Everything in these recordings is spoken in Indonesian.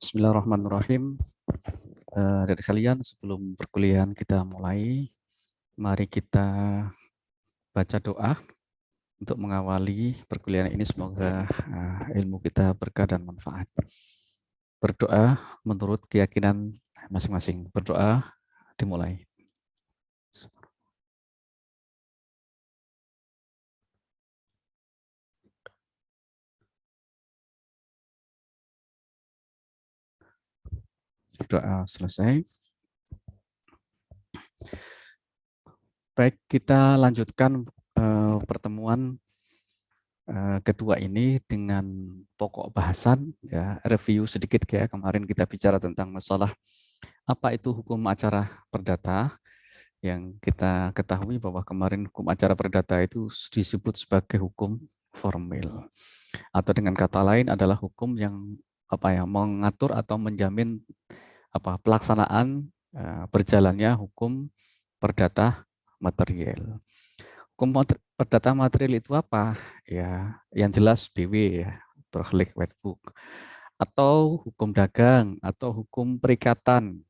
Bismillahirrahmanirrahim. Dari sekalian, sebelum perkuliahan kita mulai, mari kita baca doa untuk mengawali perkuliahan ini. Semoga ilmu kita berkah dan manfaat. Berdoa menurut keyakinan masing-masing. Berdoa dimulai. Berdoa selesai. Baik, kita lanjutkan pertemuan kedua ini dengan pokok bahasan, ya, review sedikit ya. Kemarin kita bicara tentang masalah apa itu hukum acara perdata. Yang kita ketahui bahwa kemarin hukum acara perdata itu disebut sebagai hukum formil, atau dengan kata lain adalah hukum yang mengatur atau menjamin pelaksanaan berjalannya hukum perdata material. Hukum perdata material itu apa? Ya, yang jelas BW ya, Burgerlijk Wetboek, atau hukum dagang, atau hukum perikatan,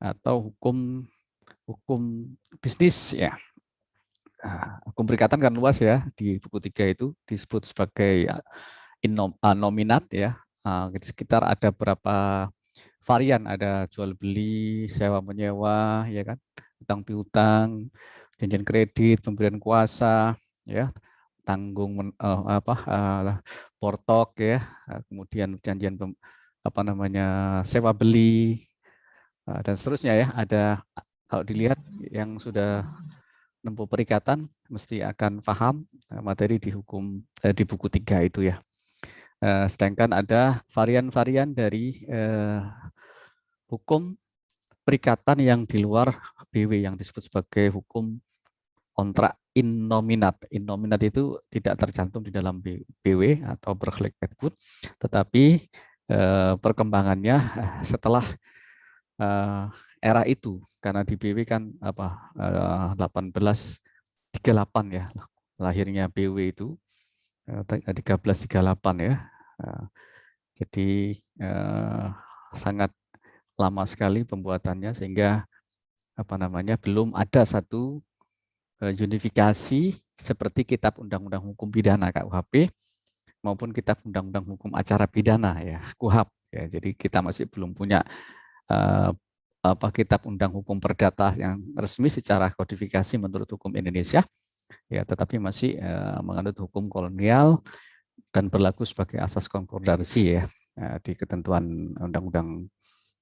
atau hukum bisnis ya. Hukum perikatan kan luas ya, di buku 3 itu disebut sebagai nominat ya. Di sekitar ada berapa varian, ada jual beli, sewa menyewa, ya kan, utang piutang, janjian kredit, pemberian kuasa, ya, tanggung portok ya, kemudian perjanjian sewa beli dan seterusnya ya. Ada, kalau dilihat yang sudah menempuh perikatan mesti akan paham materi di di buku 3 itu ya. Sedangkan ada varian-varian dari hukum perikatan yang di luar BW yang disebut sebagai hukum kontrak in nominat. In nominat itu tidak tercantum di dalam BW atau Burgerlijk Wetboek, tetapi perkembangannya setelah era itu, karena di BW kan 1838 ya lahirnya BW itu, 1338 ya. Jadi sangat lama sekali pembuatannya, sehingga belum ada satu unifikasi seperti Kitab Undang-Undang Hukum Pidana KUHP maupun Kitab Undang-Undang Hukum Acara Pidana ya KUHAP ya. Jadi kita masih belum punya Kitab Undang Hukum Perdata yang resmi secara kodifikasi menurut hukum Indonesia ya, tetapi masih menganut hukum kolonial dan berlaku sebagai asas konkordansi ya di ketentuan Undang-Undang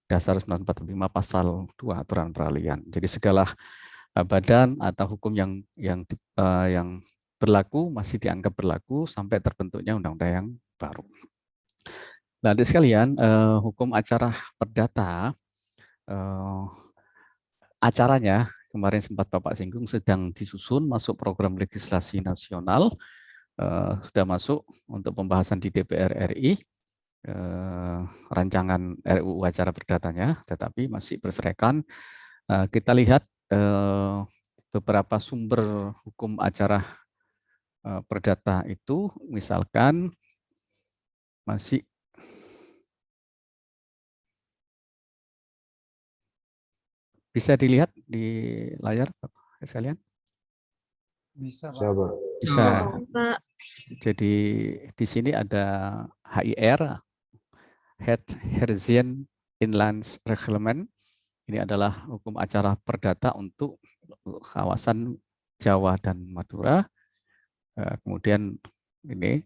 Dasar 1945 pasal 2 aturan peralihan. Jadi segala badan atau hukum yang berlaku masih dianggap berlaku sampai terbentuknya undang-undang yang baru. Nah, adik sekalian, hukum acara perdata, acaranya kemarin sempat Bapak singgung sedang disusun masuk program legislasi nasional, sudah masuk untuk pembahasan di DPR RI, rancangan RUU acara perdatanya, tetapi masih berserakan. Kita lihat beberapa sumber hukum acara perdata itu, misalkan masih bisa dilihat di layar Bapak sekalian. Bisa, Pak. Coba. Bisa. Jadi di sini ada HIR, Herzian Inland Reglement. Ini adalah hukum acara perdata untuk kawasan Jawa dan Madura. Kemudian ini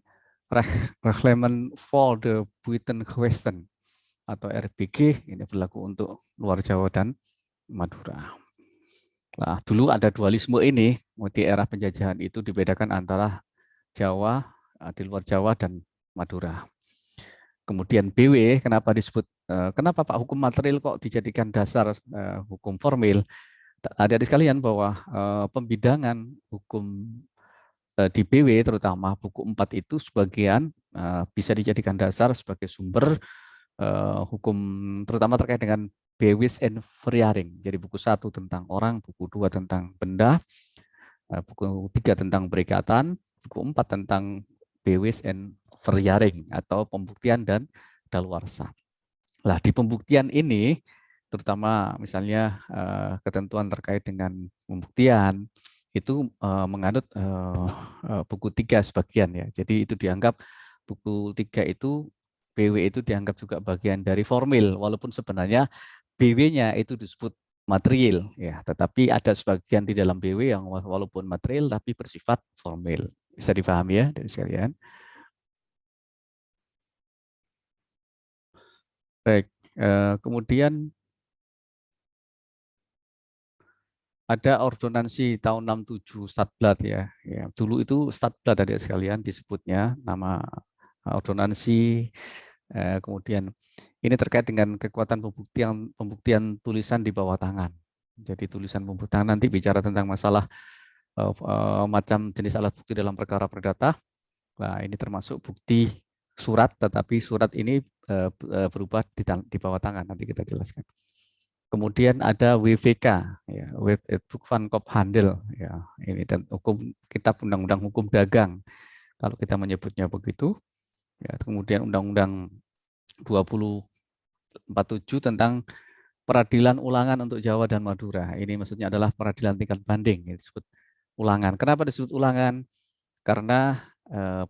Reglement for the Buitengewesten atau RBG, ini berlaku untuk luar Jawa dan Madura. Nah, dulu ada dualisme ini, di era penjajahan itu dibedakan antara Jawa, di luar Jawa dan Madura. Kemudian BW, kenapa disebut, kenapa Pak hukum material kok dijadikan dasar hukum formil? Adik-adik sekalian, bahwa pembidangan hukum di BW, terutama buku 4 itu sebagian bisa dijadikan dasar sebagai sumber hukum, terutama terkait dengan Bewis and Verjaring. Jadi buku 1 tentang orang, buku 2 tentang benda, buku 3 tentang perikatan, buku 4 tentang Bewis and Verjaring atau pembuktian dan daluarsa. Nah, di pembuktian ini, terutama misalnya ketentuan terkait dengan pembuktian, itu menganut buku 3 sebagian ya. Jadi itu dianggap buku 3 itu, BW itu dianggap juga bagian dari formil, walaupun sebenarnya BW-nya itu disebut material ya, tetapi ada sebagian di dalam BW yang walaupun material tapi bersifat formil. Bisa dipahami ya dari sekalian. Baik, kemudian ada ordonansi tahun 67 Statblad ya. Ya, dulu itu Statblad ada sekalian disebutnya nama ordonansi. Kemudian ini terkait dengan kekuatan pembuktian tulisan di bawah tangan. Jadi tulisan pembuktian nanti bicara tentang masalah macam jenis alat bukti dalam perkara perdata. Nah, ini termasuk bukti surat, tetapi surat ini berubah di bawah tangan. Nanti kita jelaskan. Kemudian ada WVK, ya, Wetboek van Koophandel, ya, ini dan hukum kitab undang-undang hukum dagang, kalau kita menyebutnya begitu. Ya, kemudian Undang-Undang 2047 tentang peradilan ulangan untuk Jawa dan Madura. Ini maksudnya adalah peradilan tingkat banding, ini disebut ulangan. Kenapa disebut ulangan? Karena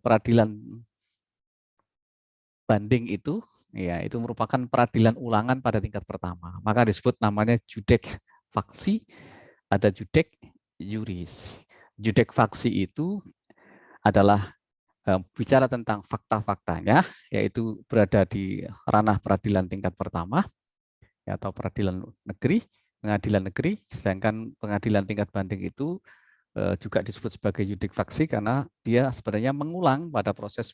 peradilan banding itu ya itu merupakan peradilan ulangan pada tingkat pertama. Maka disebut namanya judek faksi, ada judek juris. Judek faksi itu adalah bicara tentang fakta-faktanya, yaitu berada di ranah peradilan tingkat pertama ya, atau peradilan negeri, pengadilan negeri, sedangkan pengadilan tingkat banding itu juga disebut sebagai yudik faksi karena dia sebenarnya mengulang pada proses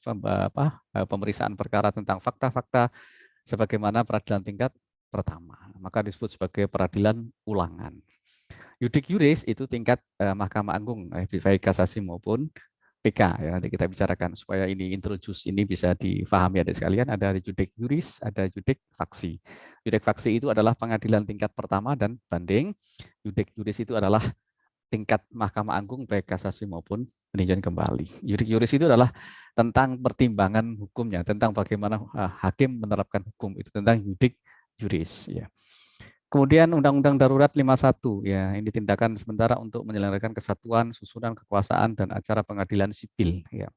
pemeriksaan perkara tentang fakta-fakta sebagaimana peradilan tingkat pertama. Maka disebut sebagai peradilan ulangan. Yudik juris itu tingkat Mahkamah Agung, baik kasasi maupun PK. Ya, nanti kita bicarakan supaya ini introduce ini bisa difahami ada sekalian. Ada yudik juris, ada yudik faksi. Yudik faksi itu adalah pengadilan tingkat pertama dan banding. Yudik juris itu adalah tingkat Mahkamah Agung baik kasasi maupun peninjauan kembali. Yudik juris itu adalah tentang pertimbangan hukumnya, tentang bagaimana hakim menerapkan hukum, itu tentang yudik juris ya. Kemudian Undang-Undang Darurat 51 ya, ini tindakan sementara untuk menyelenggarakan kesatuan, susunan kekuasaan dan acara pengadilan sipil ya.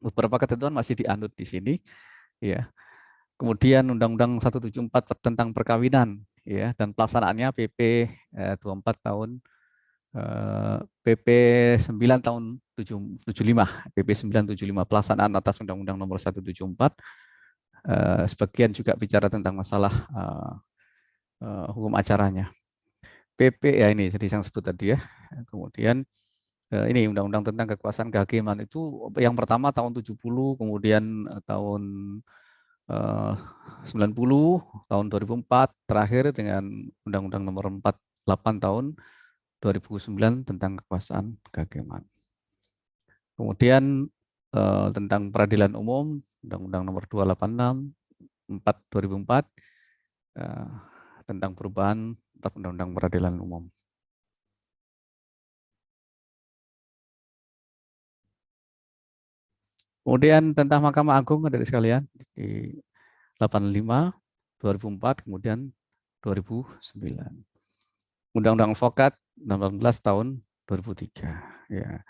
Beberapa ketentuan masih dianut di sini ya. Kemudian Undang-Undang 174 tentang perkawinan ya, dan pelaksanaannya PP 24 tahun PP 9 tahun 75, PP 975 pelaksanaan atas Undang-Undang Nomor 174. Sebagian juga bicara tentang masalah hukum acaranya. PP ya ini jadi yang sebut tadi ya. Kemudian ini Undang-Undang tentang kekuasaan kehakiman itu yang pertama tahun 70, kemudian tahun 90, tahun 2004, terakhir dengan Undang-Undang Nomor 48 tahun 2009 tentang kekuasaan kehakiman. Kemudian tentang peradilan umum, Undang-Undang Nomor 286 2004 tentang perubahan Undang-Undang Peradilan Umum. Kemudian tentang Mahkamah Agung ada sekalian di 85 2004 kemudian 2009. Undang-Undang Advokat 18 tahun 2003 ya.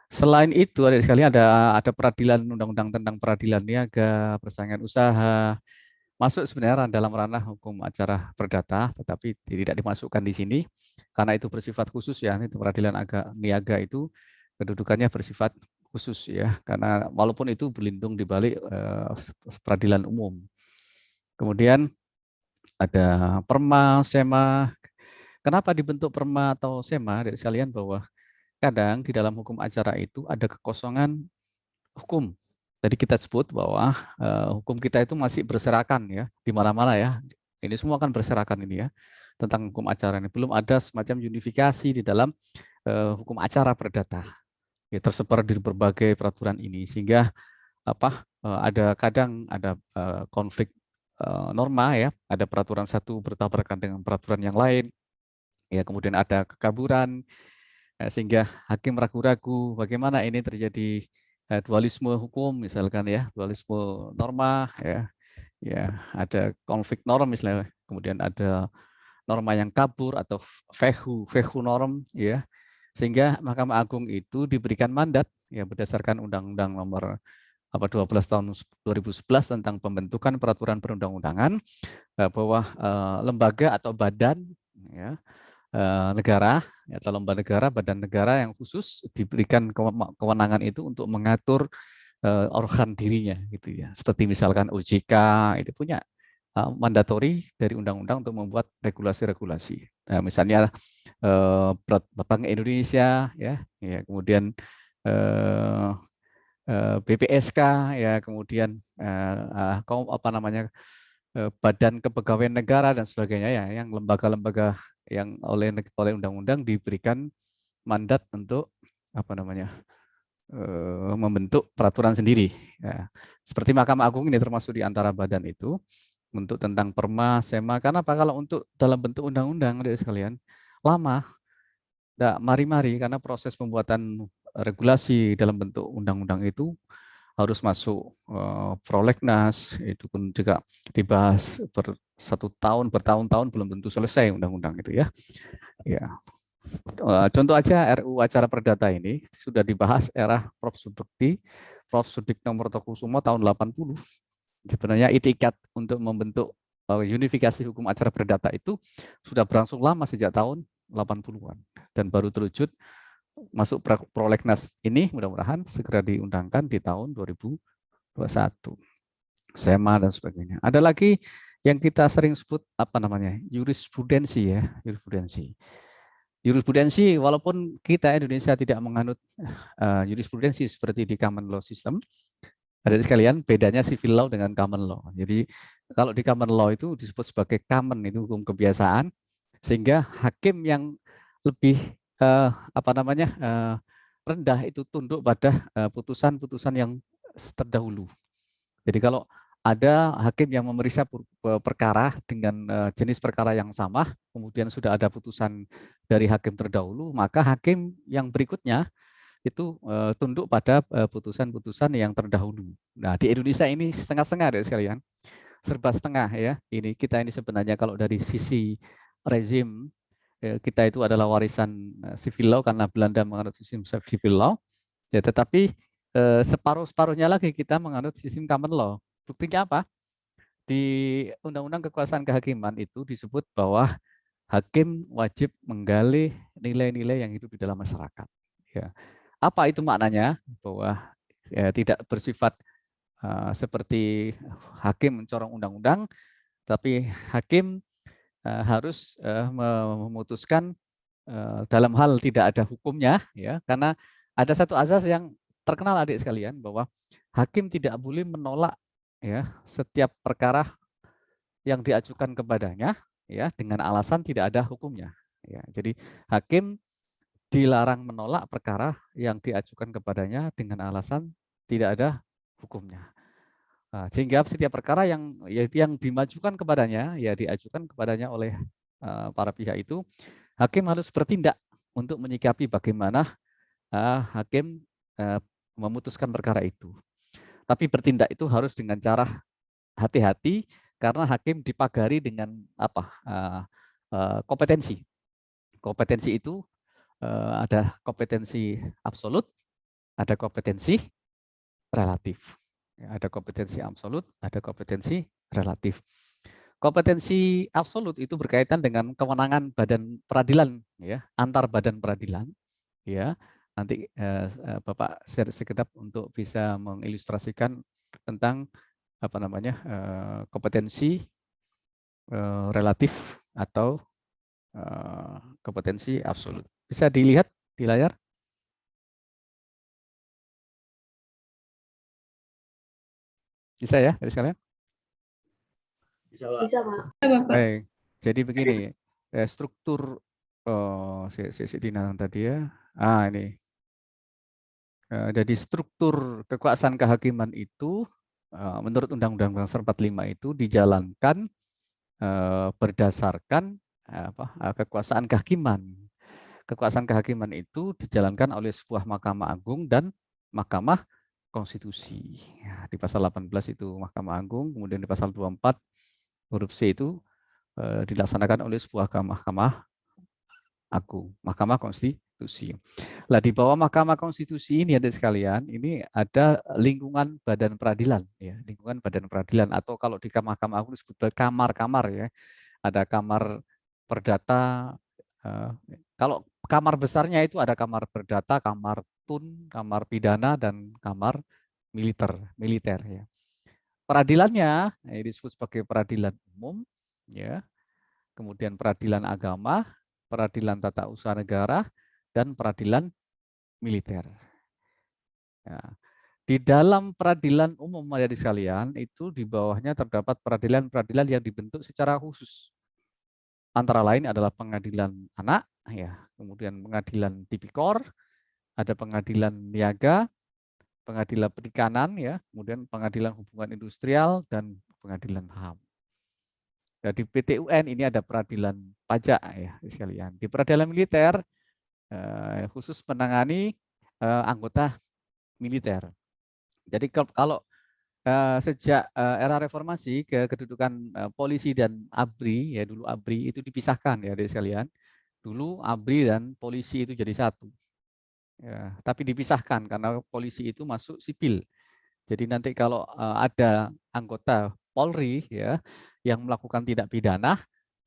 Selain itu ada sekalian ada peradilan undang-undang tentang peradilan niaga, persaingan usaha, masuk sebenarnya dalam ranah hukum acara perdata, tetapi tidak dimasukkan di sini karena itu bersifat khusus ya. Itu peradilan niaga itu kedudukannya bersifat khusus ya, karena walaupun itu berlindung di balik peradilan umum. Kemudian ada perma, sema. Kenapa dibentuk perma atau sema? Dari sekalian bahwa kadang di dalam hukum acara itu ada kekosongan hukum. Jadi kita sebut bahwa hukum kita itu masih berserakan ya di mana-mana ya. Ini semua kan berserakan ini ya tentang hukum acara ini. Belum ada semacam unifikasi di dalam hukum acara perdata. Ya, tersebar di berbagai peraturan ini sehingga ada kadang ada konflik norma ya. Ada peraturan satu bertabrakan dengan peraturan yang lain. Ya, kemudian ada kekaburan sehingga hakim ragu-ragu bagaimana ini terjadi dualisme hukum misalkan ya, dualisme norma ya. ya ada konflik norm misalnya, kemudian ada norma yang kabur atau vehu norm, ya, sehingga Mahkamah Agung itu diberikan mandat ya berdasarkan Undang-Undang Nomor 12 tahun 2011 tentang pembentukan peraturan perundang-undangan, bahwa lembaga atau badan, ya, negara atau lembaga negara, badan negara yang khusus diberikan kewenangan itu untuk mengatur organ dirinya, gitu ya. Seperti misalkan OJK itu punya mandatori dari undang-undang untuk membuat regulasi-regulasi. Nah, misalnya Bank Indonesia, ya, kemudian BPSK, ya, kemudian apa namanya, Badan Kepegawaian Negara dan sebagainya, ya, yang lembaga-lembaga yang oleh undang-undang diberikan mandat untuk apa namanya, membentuk peraturan sendiri. Ya. Seperti Mahkamah Agung ini termasuk di antara badan itu untuk tentang Perma, SEMA. Karena apa? Kalau untuk dalam bentuk undang-undang, dari sekalian, lama, tidak mari-mari, karena proses pembuatan regulasi dalam bentuk undang-undang itu harus masuk prolegnas, itu pun juga dibahas bertahun-tahun belum tentu selesai undang-undang itu, ya. Ya. Contoh aja RUU acara perdata ini sudah dibahas era Prof. Sudik nomor Tokusumo tahun 80. Sebenarnya itikat untuk membentuk unifikasi hukum acara perdata itu sudah berlangsung lama sejak tahun 80-an dan baru terwujud masuk prolegnas ini, mudah-mudahan segera diundangkan di tahun 2021. SEMA dan sebagainya. Ada lagi yang kita sering sebut apa namanya? Jurisprudensi, ya, jurisprudensi. Jurisprudensi, walaupun kita Indonesia tidak menganut jurisprudensi seperti di common law system, ada sekalian bedanya civil law dengan common law. Jadi kalau di common law itu disebut sebagai common, itu hukum kebiasaan, sehingga hakim yang lebih apa namanya rendah itu tunduk pada putusan-putusan yang terdahulu. Jadi kalau ada hakim yang memeriksa perkara dengan jenis perkara yang sama, kemudian sudah ada putusan dari hakim terdahulu, maka hakim yang berikutnya itu tunduk pada putusan-putusan yang terdahulu. Nah, di Indonesia ini setengah-setengah, dari sekalian, serba setengah, ya. Ini kita ini sebenarnya kalau dari sisi rezim, kita itu adalah warisan civil law karena Belanda menganut sistem civil law, ya, tetapi separuh-separuhnya lagi kita menganut sistem common law. Buktinya apa? Di Undang-Undang Kekuasaan Kehakiman itu disebut bahwa hakim wajib menggali nilai-nilai yang hidup di dalam masyarakat. Ya. Apa itu maknanya? Bahwa ya, tidak bersifat seperti hakim mencorong undang-undang, tapi hakim harus memutuskan dalam hal tidak ada hukumnya, ya, karena ada satu azas yang terkenal, adik sekalian, bahwa hakim tidak boleh menolak, ya, setiap perkara yang diajukan kepadanya, ya, dengan alasan tidak ada hukumnya, ya. Jadi hakim dilarang menolak perkara yang diajukan kepadanya dengan alasan tidak ada hukumnya. Nah, sehingga setiap perkara yang dimajukan kepadanya, ya, diajukan kepadanya oleh para pihak itu, hakim harus bertindak untuk menyikapi bagaimana hakim memutuskan perkara itu. Tapi bertindak itu harus dengan cara hati-hati, karena hakim dipagari dengan apa? Kompetensi. Kompetensi itu ada kompetensi absolut, ada kompetensi relatif. Ya, ada kompetensi absolut, ada kompetensi relatif. Kompetensi absolut itu berkaitan dengan kewenangan badan peradilan, ya, antar badan peradilan, ya. Nanti Bapak share sekedap untuk bisa mengilustrasikan tentang apa namanya kompetensi relatif atau kompetensi absolut. Bisa dilihat di layar? Bisa, ya, dari sekalian? Bisa, Pak. Baik, jadi begini, struktur Dina tadi, ya. Ini. Jadi struktur kekuasaan kehakiman itu menurut Undang-Undang Dasar 45 itu dijalankan berdasarkan kekuasaan kehakiman. Kekuasaan kehakiman itu dijalankan oleh sebuah Mahkamah Agung dan Mahkamah konstitusi. Ya, di pasal 18 itu Mahkamah Agung, kemudian di pasal 24 huruf C itu dilaksanakan oleh sebuah Mahkamah Agung, Mahkamah Konstitusi. Nah, di bawah Mahkamah Konstitusi ini ada sekalian, ini ada lingkungan badan peradilan, ya, lingkungan badan peradilan, atau kalau di Mahkamah Agung disebut kamar-kamar, ya, ada kamar perdata. Kalau kamar besarnya itu ada kamar perdata, kamar tun, kamar pidana, dan kamar militer, ya. Peradilannya disebut sebagai peradilan umum, ya, kemudian peradilan agama, peradilan tata usaha negara, dan peradilan militer. Ya. Di dalam peradilan umum, adik sekalian, itu di bawahnya terdapat peradilan-peradilan yang dibentuk secara khusus. Antara lain adalah pengadilan anak, ya, kemudian pengadilan tipikor, ada pengadilan niaga, pengadilan perikanan, ya, kemudian pengadilan hubungan industrial, dan pengadilan HAM. Nah, di PT-UN ini ada peradilan pajak, ya, sekalian. Di peradilan militer khusus menangani anggota militer. Jadi kalau sejak era reformasi kedudukan polisi dan ABRI, ya, dulu ABRI itu dipisahkan, ya, adik sekalian. Dulu ABRI dan polisi itu jadi satu. Ya, tapi dipisahkan karena polisi itu masuk sipil. Jadi nanti kalau ada anggota Polri, ya, yang melakukan tindak pidana,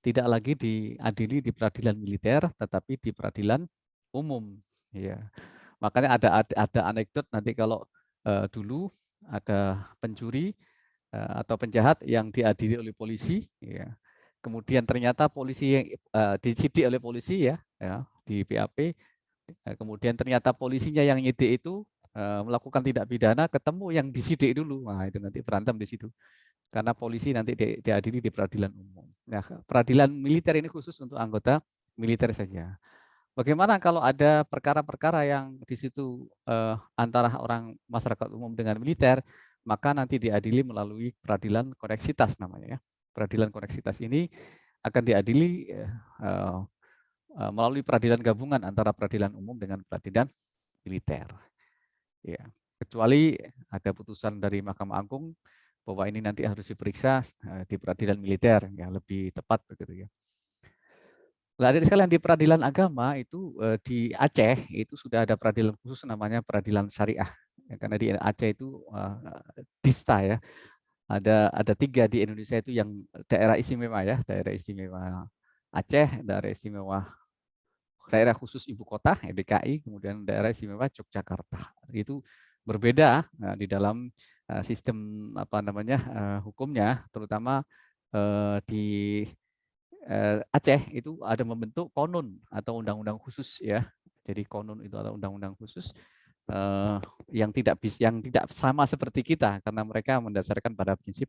tidak lagi diadili di peradilan militer, tetapi di peradilan umum. Ya. Makanya ada anekdot nanti kalau dulu ada pencuri atau penjahat yang diadili oleh polisi, ya. Kemudian ternyata polisi yang disidik oleh polisi, ya, di BAP, kemudian ternyata polisinya yang nyidik itu melakukan tindak pidana, ketemu yang disidik dulu, nah itu nanti berantem di situ. Karena polisi nanti diadili di peradilan umum. Nah, peradilan militer ini khusus untuk anggota militer saja. Bagaimana kalau ada perkara-perkara yang di situ antara orang masyarakat umum dengan militer, maka nanti diadili melalui peradilan koneksitas namanya, ya. Peradilan koneksitas ini akan diadili melalui peradilan gabungan antara peradilan umum dengan peradilan militer. Ya, kecuali ada putusan dari Mahkamah Agung bahwa ini nanti harus diperiksa di peradilan militer, ya, lebih tepat begitu, ya. Nah, dari sekalian di peradilan agama itu di Aceh itu sudah ada peradilan khusus namanya peradilan syariah, ya, karena di Aceh itu dista, ya, ada 3 di Indonesia itu yang daerah istimewa, ya, daerah istimewa Aceh, daerah khusus ibu kota DKI, kemudian daerah istimewa Yogyakarta. Itu berbeda di dalam sistem hukumnya, terutama di Aceh itu ada membentuk konun atau undang-undang khusus, ya. Jadi konun itu adalah undang-undang khusus yang tidak sama seperti kita karena mereka mendasarkan pada prinsip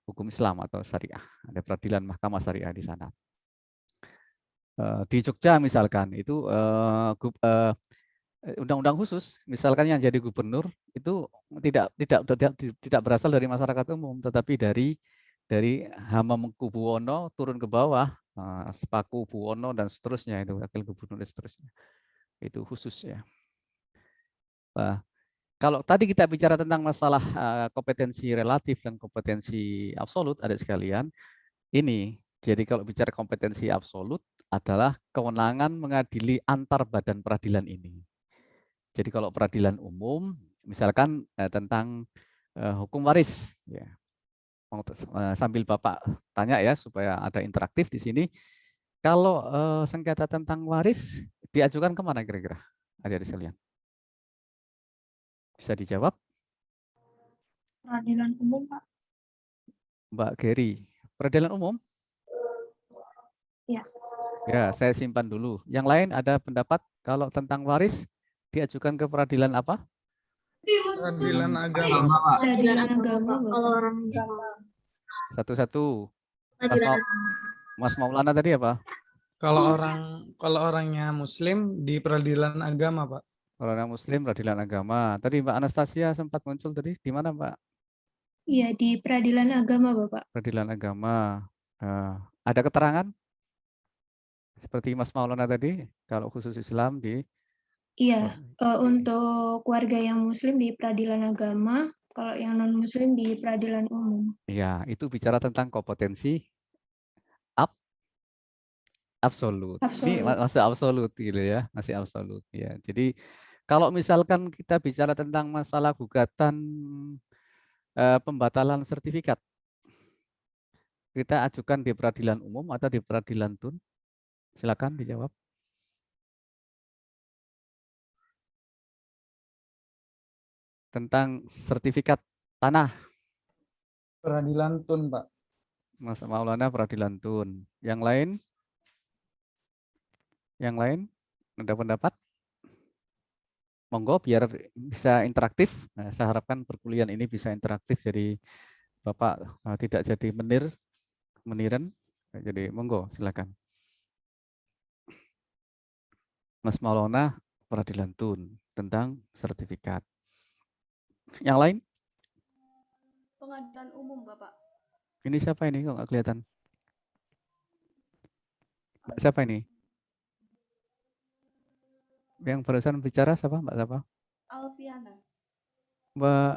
hukum Islam atau syariah. Ada peradilan mahkamah syariah di sana. Di Jogja misalkan itu undang-undang khusus, misalkan yang jadi gubernur itu tidak berasal dari masyarakat umum, tetapi dari Hamengkubuwono turun ke bawah, Sepaku Buwono dan seterusnya, itu wakil gubernur dan seterusnya. Itu khusus, ya. Nah, kalau tadi kita bicara tentang masalah kompetensi relatif dan kompetensi absolut, ada sekalian, ini. Jadi kalau bicara kompetensi absolut adalah kewenangan mengadili antar badan peradilan ini. Jadi kalau peradilan umum, misalkan tentang hukum waris, ya. Sambil Bapak tanya, ya, supaya ada interaktif di sini. Kalau sengketa tentang waris diajukan kemana kira-kira, adik-adik sekalian? Bisa dijawab? Peradilan umum, Pak. Mbak Geri, peradilan umum? Ya. Ya, saya simpan dulu. Yang lain ada pendapat kalau tentang waris diajukan ke peradilan apa? Peradilan agama, Pak. Peradilan agama, kalau orang agama. Satu-satu. Mas Maulana tadi apa? Kalau orangnya Muslim di peradilan agama, Pak. Orang Muslim peradilan agama. Tadi Mbak Anastasia sempat muncul tadi. Di mana, Mbak? Iya, di peradilan agama, Bapak. Peradilan agama. Ada keterangan? Seperti Mas Maulana tadi, kalau khusus Islam di Iya, untuk warga yang muslim di peradilan agama, kalau yang non-muslim di peradilan umum. Ya, itu bicara tentang kompetensi absolut. Ini Absolut. masih absolut gitu ya, masih absolut ya. Jadi kalau misalkan kita bicara tentang masalah gugatan pembatalan sertifikat, kita ajukan di peradilan umum atau di peradilan tun? Silakan dijawab. Tentang sertifikat tanah, Peradilan tun, Pak. Mas Maulana peradilan tun. Yang lain? Yang lain? Ada pendapat? Monggo biar bisa interaktif. Nah, saya harapkan perkuliahan ini bisa interaktif, jadi Bapak tidak jadi meniran. Jadi monggo silakan. Mas Maulana peradilan tun tentang sertifikat. Yang lain? Pengadilan umum, Bapak. Ini siapa ini kok nggak kelihatan? Mbak siapa ini? Yang barusan bicara siapa? Mbak siapa? Alfiana. Mbak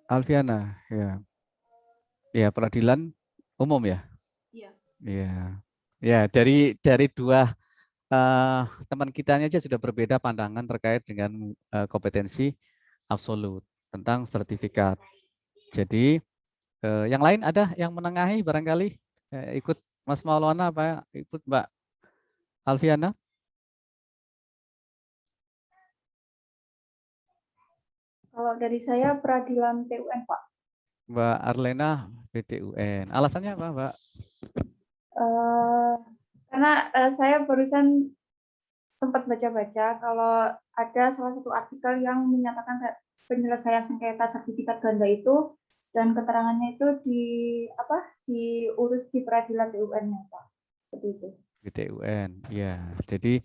Alfiana, ya. Ya, peradilan umum ya. Iya. Ya. Ya, dari dua teman kita aja sudah berbeda pandangan terkait dengan kompetensi absolut tentang sertifikat. Jadi yang lain ada yang menengahi barangkali ikut Mas Maulana apa ikut Mbak Alfiana? Kalau dari saya peradilan TUN, Pak. Mbak Arlena PTUN. Alasannya apa, Mbak? Karena saya barusan sempat baca-baca kalau ada salah satu artikel yang menyatakan penyelesaian sengketa sertifikat ganda itu dan keterangannya itu diurus di peradilan TUN, Pak. Seperti itu. PTUN, ya. Jadi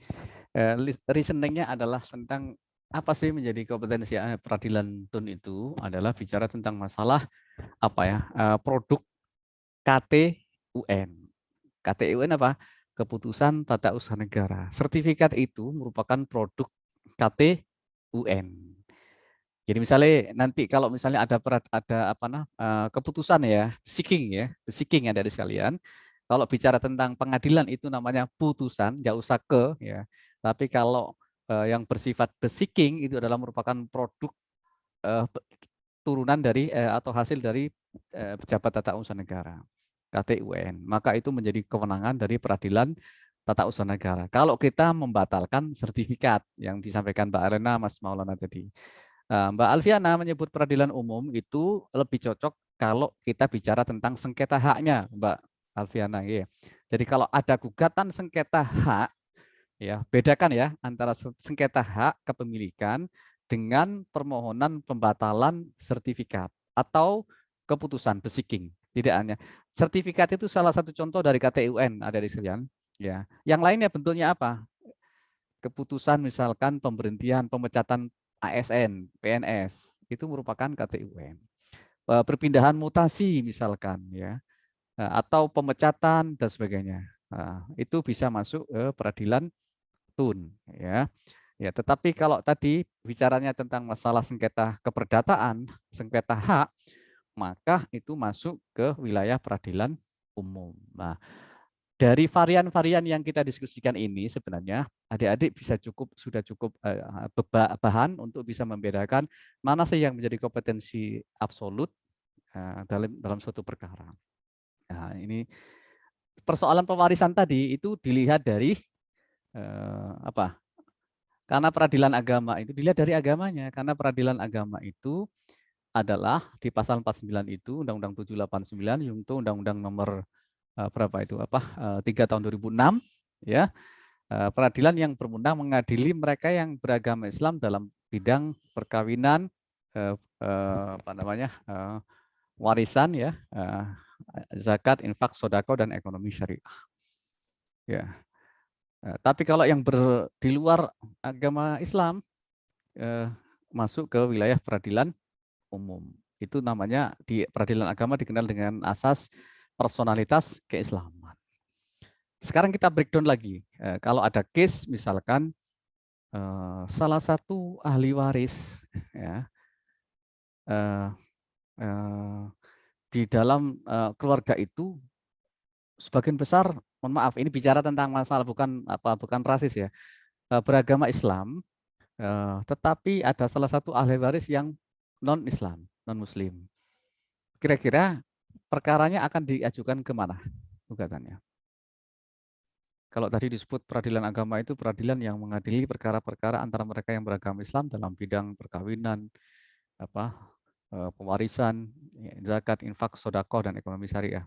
reasoningnya adalah tentang apa sih menjadi kompetensi peradilan tun itu adalah bicara tentang masalah apa ya produk KTUN. KTUN apa? Keputusan Tata Usaha Negara. Sertifikat itu merupakan produk KTUN. Jadi misalnya nanti kalau misalnya ada keputusan ya, seeking ya dari sekalian. Kalau bicara tentang pengadilan itu namanya putusan, nggak usah ke ya. Tapi kalau yang bersifat seeking itu adalah merupakan produk turunan dari atau hasil dari pejabat tata usaha negara, KTUN. Maka itu menjadi kewenangan dari peradilan tata usaha negara. Kalau kita membatalkan sertifikat yang disampaikan Mbak Arena, Mas Maulana tadi. Mbak Alfiana menyebut peradilan umum itu lebih cocok kalau kita bicara tentang sengketa haknya, Mbak Alfiana. Ya. Jadi kalau ada gugatan sengketa hak, ya bedakan ya antara sengketa hak kepemilikan dengan permohonan pembatalan sertifikat atau keputusan besiking. Tidak hanya sertifikat itu salah satu contoh dari KTUN ada di sekalian. Ya, yang lainnya bentuknya apa? Keputusan misalkan pemberhentian, pemecatan ASN, PNS itu merupakan KTUN. Perpindahan mutasi misalkan ya, atau pemecatan dan sebagainya. Itu bisa masuk ke peradilan tun ya. Ya, tetapi kalau tadi bicaranya tentang masalah sengketa keperdataan, sengketa hak, maka itu masuk ke wilayah peradilan umum. Nah, dari varian-varian yang kita diskusikan ini sebenarnya adik-adik sudah cukup bahan untuk bisa membedakan mana sih yang menjadi kompetensi absolut dalam suatu perkara. Nah, ini persoalan pewarisan tadi itu dilihat dari apa? Karena peradilan agama itu dilihat dari agamanya. Karena peradilan agama itu adalah di pasal 49 itu Undang-Undang 789 yaitu Undang-Undang nomor berapa itu 3 tahun 2006 ya. Peradilan yang berwenang mengadili mereka yang beragama Islam dalam bidang perkawinan warisan ya, zakat, infak, sodako dan ekonomi syariah. Ya. Tapi kalau yang di luar agama Islam masuk ke wilayah peradilan umum. Itu namanya di peradilan agama dikenal dengan asas personalitas keislaman. Sekarang kita breakdown lagi. Kalau ada case misalkan salah satu ahli waris ya di dalam keluarga itu sebagian besar, mohon maaf, ini bicara tentang masalah bukan rasis ya, beragama Islam, tetapi ada salah satu ahli waris yang non-Islam, non-Muslim. Kira-kira perkaranya akan diajukan kemana gugatannya? Kalau tadi disebut peradilan agama itu peradilan yang mengadili perkara-perkara antara mereka yang beragama Islam dalam bidang perkawinan, pewarisan, zakat, infak, sedekah, dan ekonomi syariah.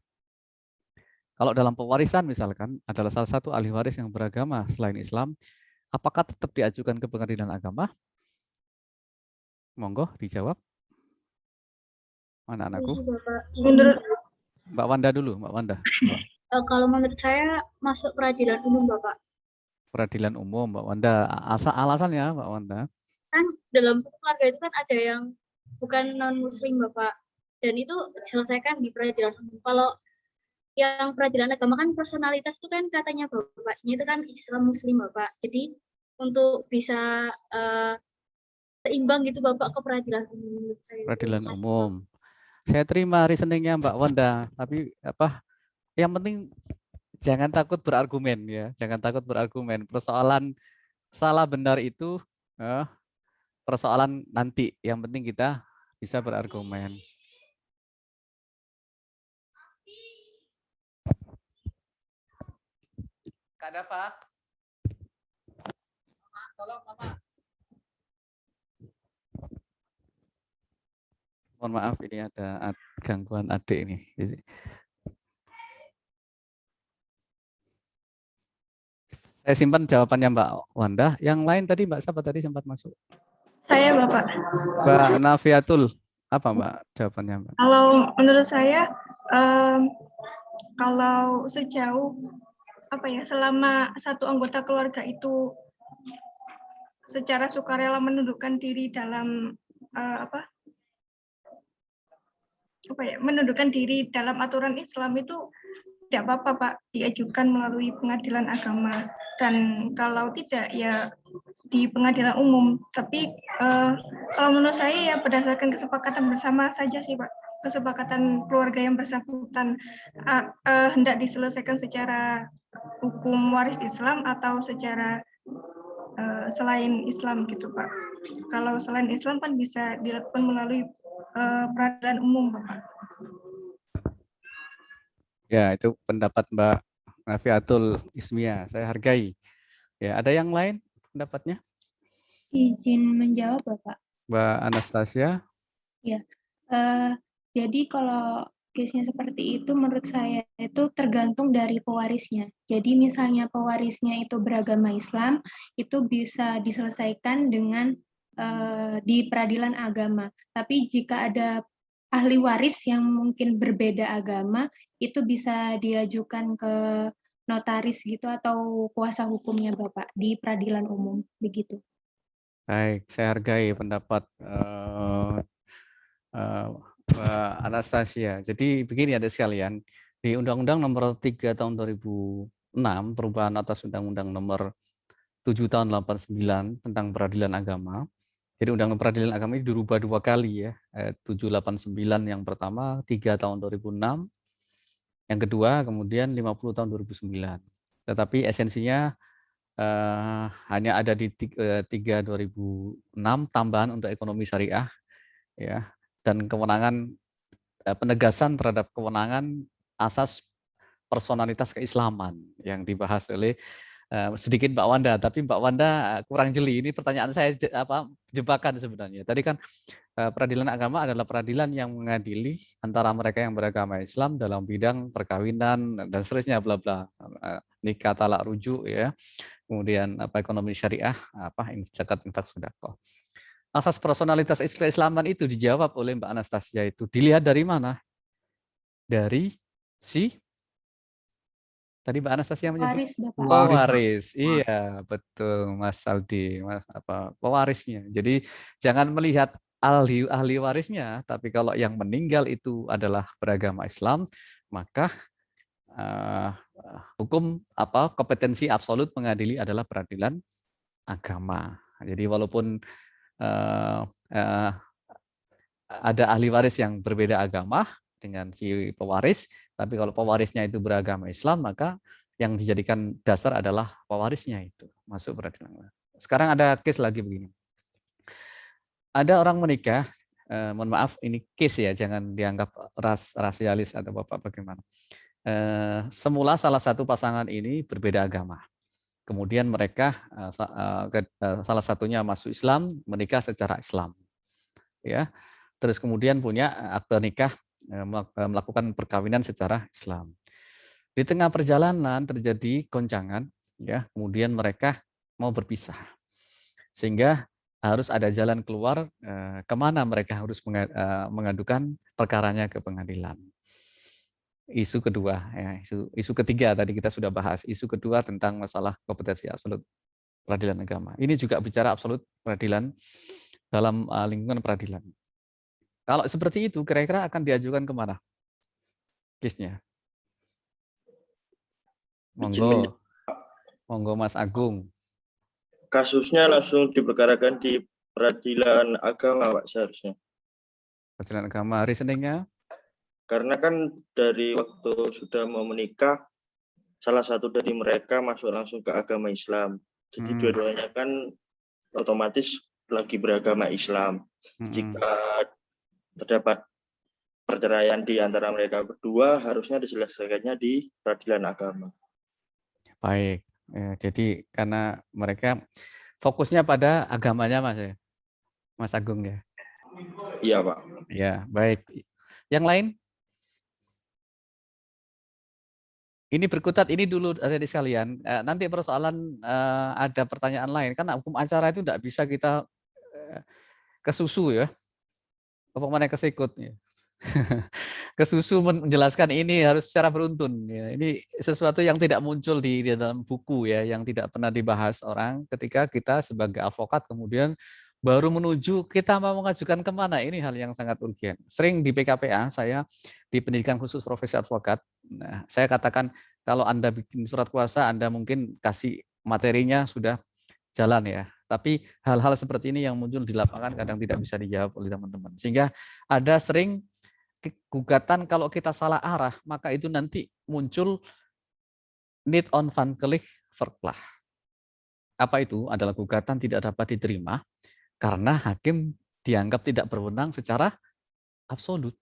Kalau dalam pewarisan misalkan adalah salah satu ahli waris yang beragama selain Islam, apakah tetap diajukan ke pengadilan agama? Monggo dijawab. Mana anakku? Menurut Mbak Wanda dulu, Mbak Wanda. kalau menurut saya masuk peradilan umum, Bapak. Peradilan umum, Mbak Wanda. Alasannya, Mbak Wanda? Kan dalam satu keluarga itu kan ada yang bukan non-Muslim, Bapak. Dan itu diselesaikan di peradilan umum. Kalau yang peradilan agama kan personalitas itu kan katanya Bapaknya itu kan Islam Muslim, Bapak. Jadi untuk bisa seimbang gitu Bapak ke peradilan umum menurut saya. Peradilan umum. Saya terima reasoningnya Mbak Wanda, tapi yang penting jangan takut berargumen ya, jangan takut berargumen. Persoalan salah benar itu persoalan nanti. Yang penting kita bisa berargumen. Kak Dava, tolong Mama. Mohon maaf, ini ada gangguan adik ini. Saya simpan jawabannya Mbak Wanda. Yang lain tadi Mbak siapa tadi sempat masuk? Saya, Bapak. Mbak Nafiatul, apa Mbak jawabannya Mbak? Kalau menurut saya, kalau sejauh selama satu anggota keluarga itu secara sukarela menundukkan diri dalam menundukkan diri dalam aturan Islam itu tidak apa-apa Pak, diajukan melalui pengadilan agama, dan kalau tidak ya di pengadilan umum. Tapi kalau menurut saya ya berdasarkan kesepakatan bersama saja sih Pak, kesepakatan keluarga yang bersangkutan hendak diselesaikan secara hukum waris Islam atau secara selain Islam gitu Pak. Kalau selain Islam kan bisa dilakukan melalui peradilan umum Bapak. Ya, itu pendapat Mbak Nafiatul Ismia, saya hargai. Ya, ada yang lain pendapatnya? Izin menjawab Bapak. Mbak Anastasia? Ya, jadi kalau case-nya seperti itu menurut saya itu tergantung dari pewarisnya. Jadi misalnya pewarisnya itu beragama Islam, itu bisa diselesaikan dengan di peradilan agama. Tapi jika ada ahli waris yang mungkin berbeda agama, itu bisa diajukan ke notaris gitu atau kuasa hukumnya Bapak di peradilan umum begitu. Baik, saya hargai pendapat Mbak Anastasia. Jadi begini ada sekalian, di Undang-Undang Nomor 3 Tahun 2006 perubahan atas Undang-Undang Nomor 7 Tahun 89 tentang peradilan agama. Jadi Undang-Undang Peradilan Agama ini dirubah 2 kali ya, 789 yang pertama, 3 tahun 2006, yang kedua kemudian 50 tahun 2009. Tetapi esensinya hanya ada di 3 2006 tambahan untuk ekonomi syariah ya, dan kewenangan penegasan terhadap kewenangan asas personalitas keislaman yang dibahas oleh sedikit Mbak Wanda, tapi Mbak Wanda kurang jeli. Ini pertanyaan saya jebakan sebenarnya. Tadi kan peradilan agama adalah peradilan yang mengadili antara mereka yang beragama Islam dalam bidang perkawinan dan seterusnya bla bla, nikah, talak, rujuk ya. Kemudian ekonomi syariah, zakat, infak, sedekah. Asas personalitas keislaman itu dijawab oleh Mbak Anastasia itu dilihat dari mana? Dari si tadi Mbak Anastasia menyebut Waris Bapak. pewaris. Iya, betul Mas Aldi, pewarisnya. Jadi jangan melihat ahli warisnya, tapi kalau yang meninggal itu adalah beragama Islam, maka hukum kompetensi absolut mengadili adalah peradilan agama. Jadi walaupun ada ahli waris yang berbeda agama dengan si pewaris, tapi kalau pewarisnya itu beragama Islam, maka yang dijadikan dasar adalah pewarisnya itu masuk peradilan. Sekarang ada case lagi begini. Ada orang menikah, mohon maaf ini case ya, jangan dianggap rasialis atau Bapak bagaimana. Semula salah satu pasangan ini berbeda agama. Kemudian mereka salah satunya masuk Islam, menikah secara Islam. Ya. Terus kemudian punya akte nikah, melakukan perkawinan secara Islam. Di tengah perjalanan terjadi goncangan, ya, kemudian mereka mau berpisah. Sehingga harus ada jalan keluar kemana mereka harus mengadukan perkaranya ke pengadilan. Isu kedua, ya, isu ketiga tadi kita sudah bahas. Isu kedua tentang masalah kompetensi absolut peradilan agama. Ini juga bicara absolut peradilan dalam lingkungan peradilan. Kalau seperti itu, kira-kira akan diajukan kemana case-nya? Monggo Mas Agung. Kasusnya langsung diperkarakan di peradilan agama, Pak, seharusnya. Peradilan agama, reasoningnya? Karena kan dari waktu sudah mau menikah, salah satu dari mereka masuk langsung ke agama Islam. Jadi dua-duanya kan otomatis lagi beragama Islam. Jika terdapat perceraian di antara mereka berdua, harusnya diselesaikannya di peradilan agama. Baik, ya, jadi karena mereka fokusnya pada agamanya, Mas ya, Mas Agung ya. Iya, Pak. Ya, baik. Yang lain? Ini berkutat ini dulu adik sekalian. Nanti persoalan ada pertanyaan lain, karena hukum acara itu tidak bisa kita kesusu ya. Apa mana kesikut ya. Kesusu menjelaskan ini harus secara beruntun ya. Ini sesuatu yang tidak muncul di dalam buku ya, yang tidak pernah dibahas orang ketika kita sebagai advokat kemudian baru menuju kita mau mengajukan kemana. Ini hal yang sangat urgen. Sering di PKPA saya di pendidikan khusus profesi advokat, nah, saya katakan kalau Anda bikin surat kuasa Anda mungkin kasih materinya sudah jalan ya. Tapi hal-hal seperti ini yang muncul di lapangan kadang tidak bisa dijawab oleh teman-teman. Sehingga ada sering gugatan kalau kita salah arah, maka itu nanti muncul niet onvankelijk verklaar. Apa itu? Adalah gugatan tidak dapat diterima karena hakim dianggap tidak berwenang secara absolut.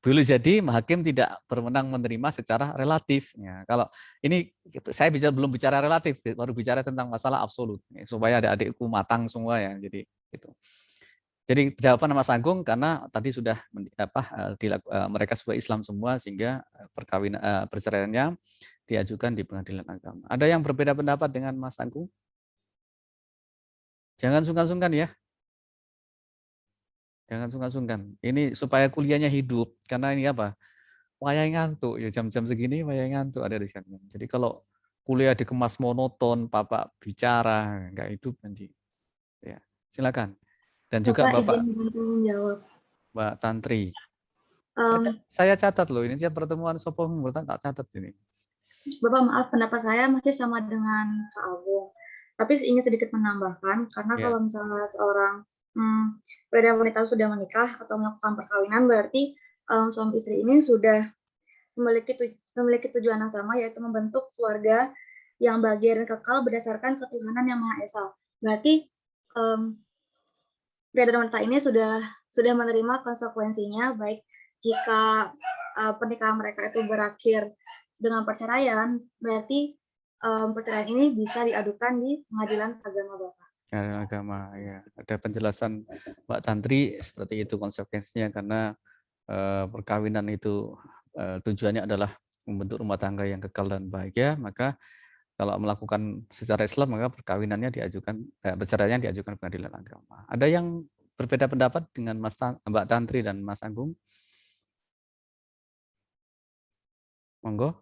Boleh jadi hakim tidak berwenang menerima secara relatif. Ya, kalau ini saya belum bicara relatif, baru bicara tentang masalah absolut. Ya, supaya adik-adikku matang semua ya. Jadi gitu. Jadi jawaban Mas Agung karena tadi sudah mereka sudah Islam semua sehingga perkawinan perceraiannya diajukan di pengadilan agama. Ada yang berbeda pendapat dengan Mas Agung? Jangan sungkan-sungkan ya. Jangan sungkan-sungkan. Ini supaya kuliahnya hidup. Karena ini apa? Wayang ngantuk. Ya jam-jam segini wayang ngantuk ada di sana. Jadi kalau kuliah dikemas monoton, Bapak bicara, enggak hidup nanti. Ya, silakan. Dan juga Bapak menjawab. Mbak Tantri. Saya catat loh, ini dia pertemuan Sopo tak catat ini. Bapak maaf, pendapat saya masih sama dengan Kak Agung. Tapi ingin sedikit menambahkan, karena kalau misalnya seorang pria wanita sudah menikah atau melakukan perkawinan, berarti suami istri ini sudah memiliki tujuan yang sama, yaitu membentuk keluarga yang bahagia dan kekal berdasarkan ketuhanan yang Maha Esa. Berarti pria dan wanita ini sudah menerima konsekuensinya, baik jika pernikahan mereka itu berakhir dengan perceraian, berarti perceraian ini bisa diadukan di pengadilan agama, Bapak. Agama ya, ada penjelasan Mbak Tantri seperti itu konsekuensinya karena perkawinan itu tujuannya adalah membentuk rumah tangga yang kekal dan bahagia, maka kalau melakukan secara Islam maka perkawinannya diajukan perceraiannya diajukan pengadilan agama. Ada yang berbeda pendapat dengan Mbak Tantri dan Mas Agung? Monggo.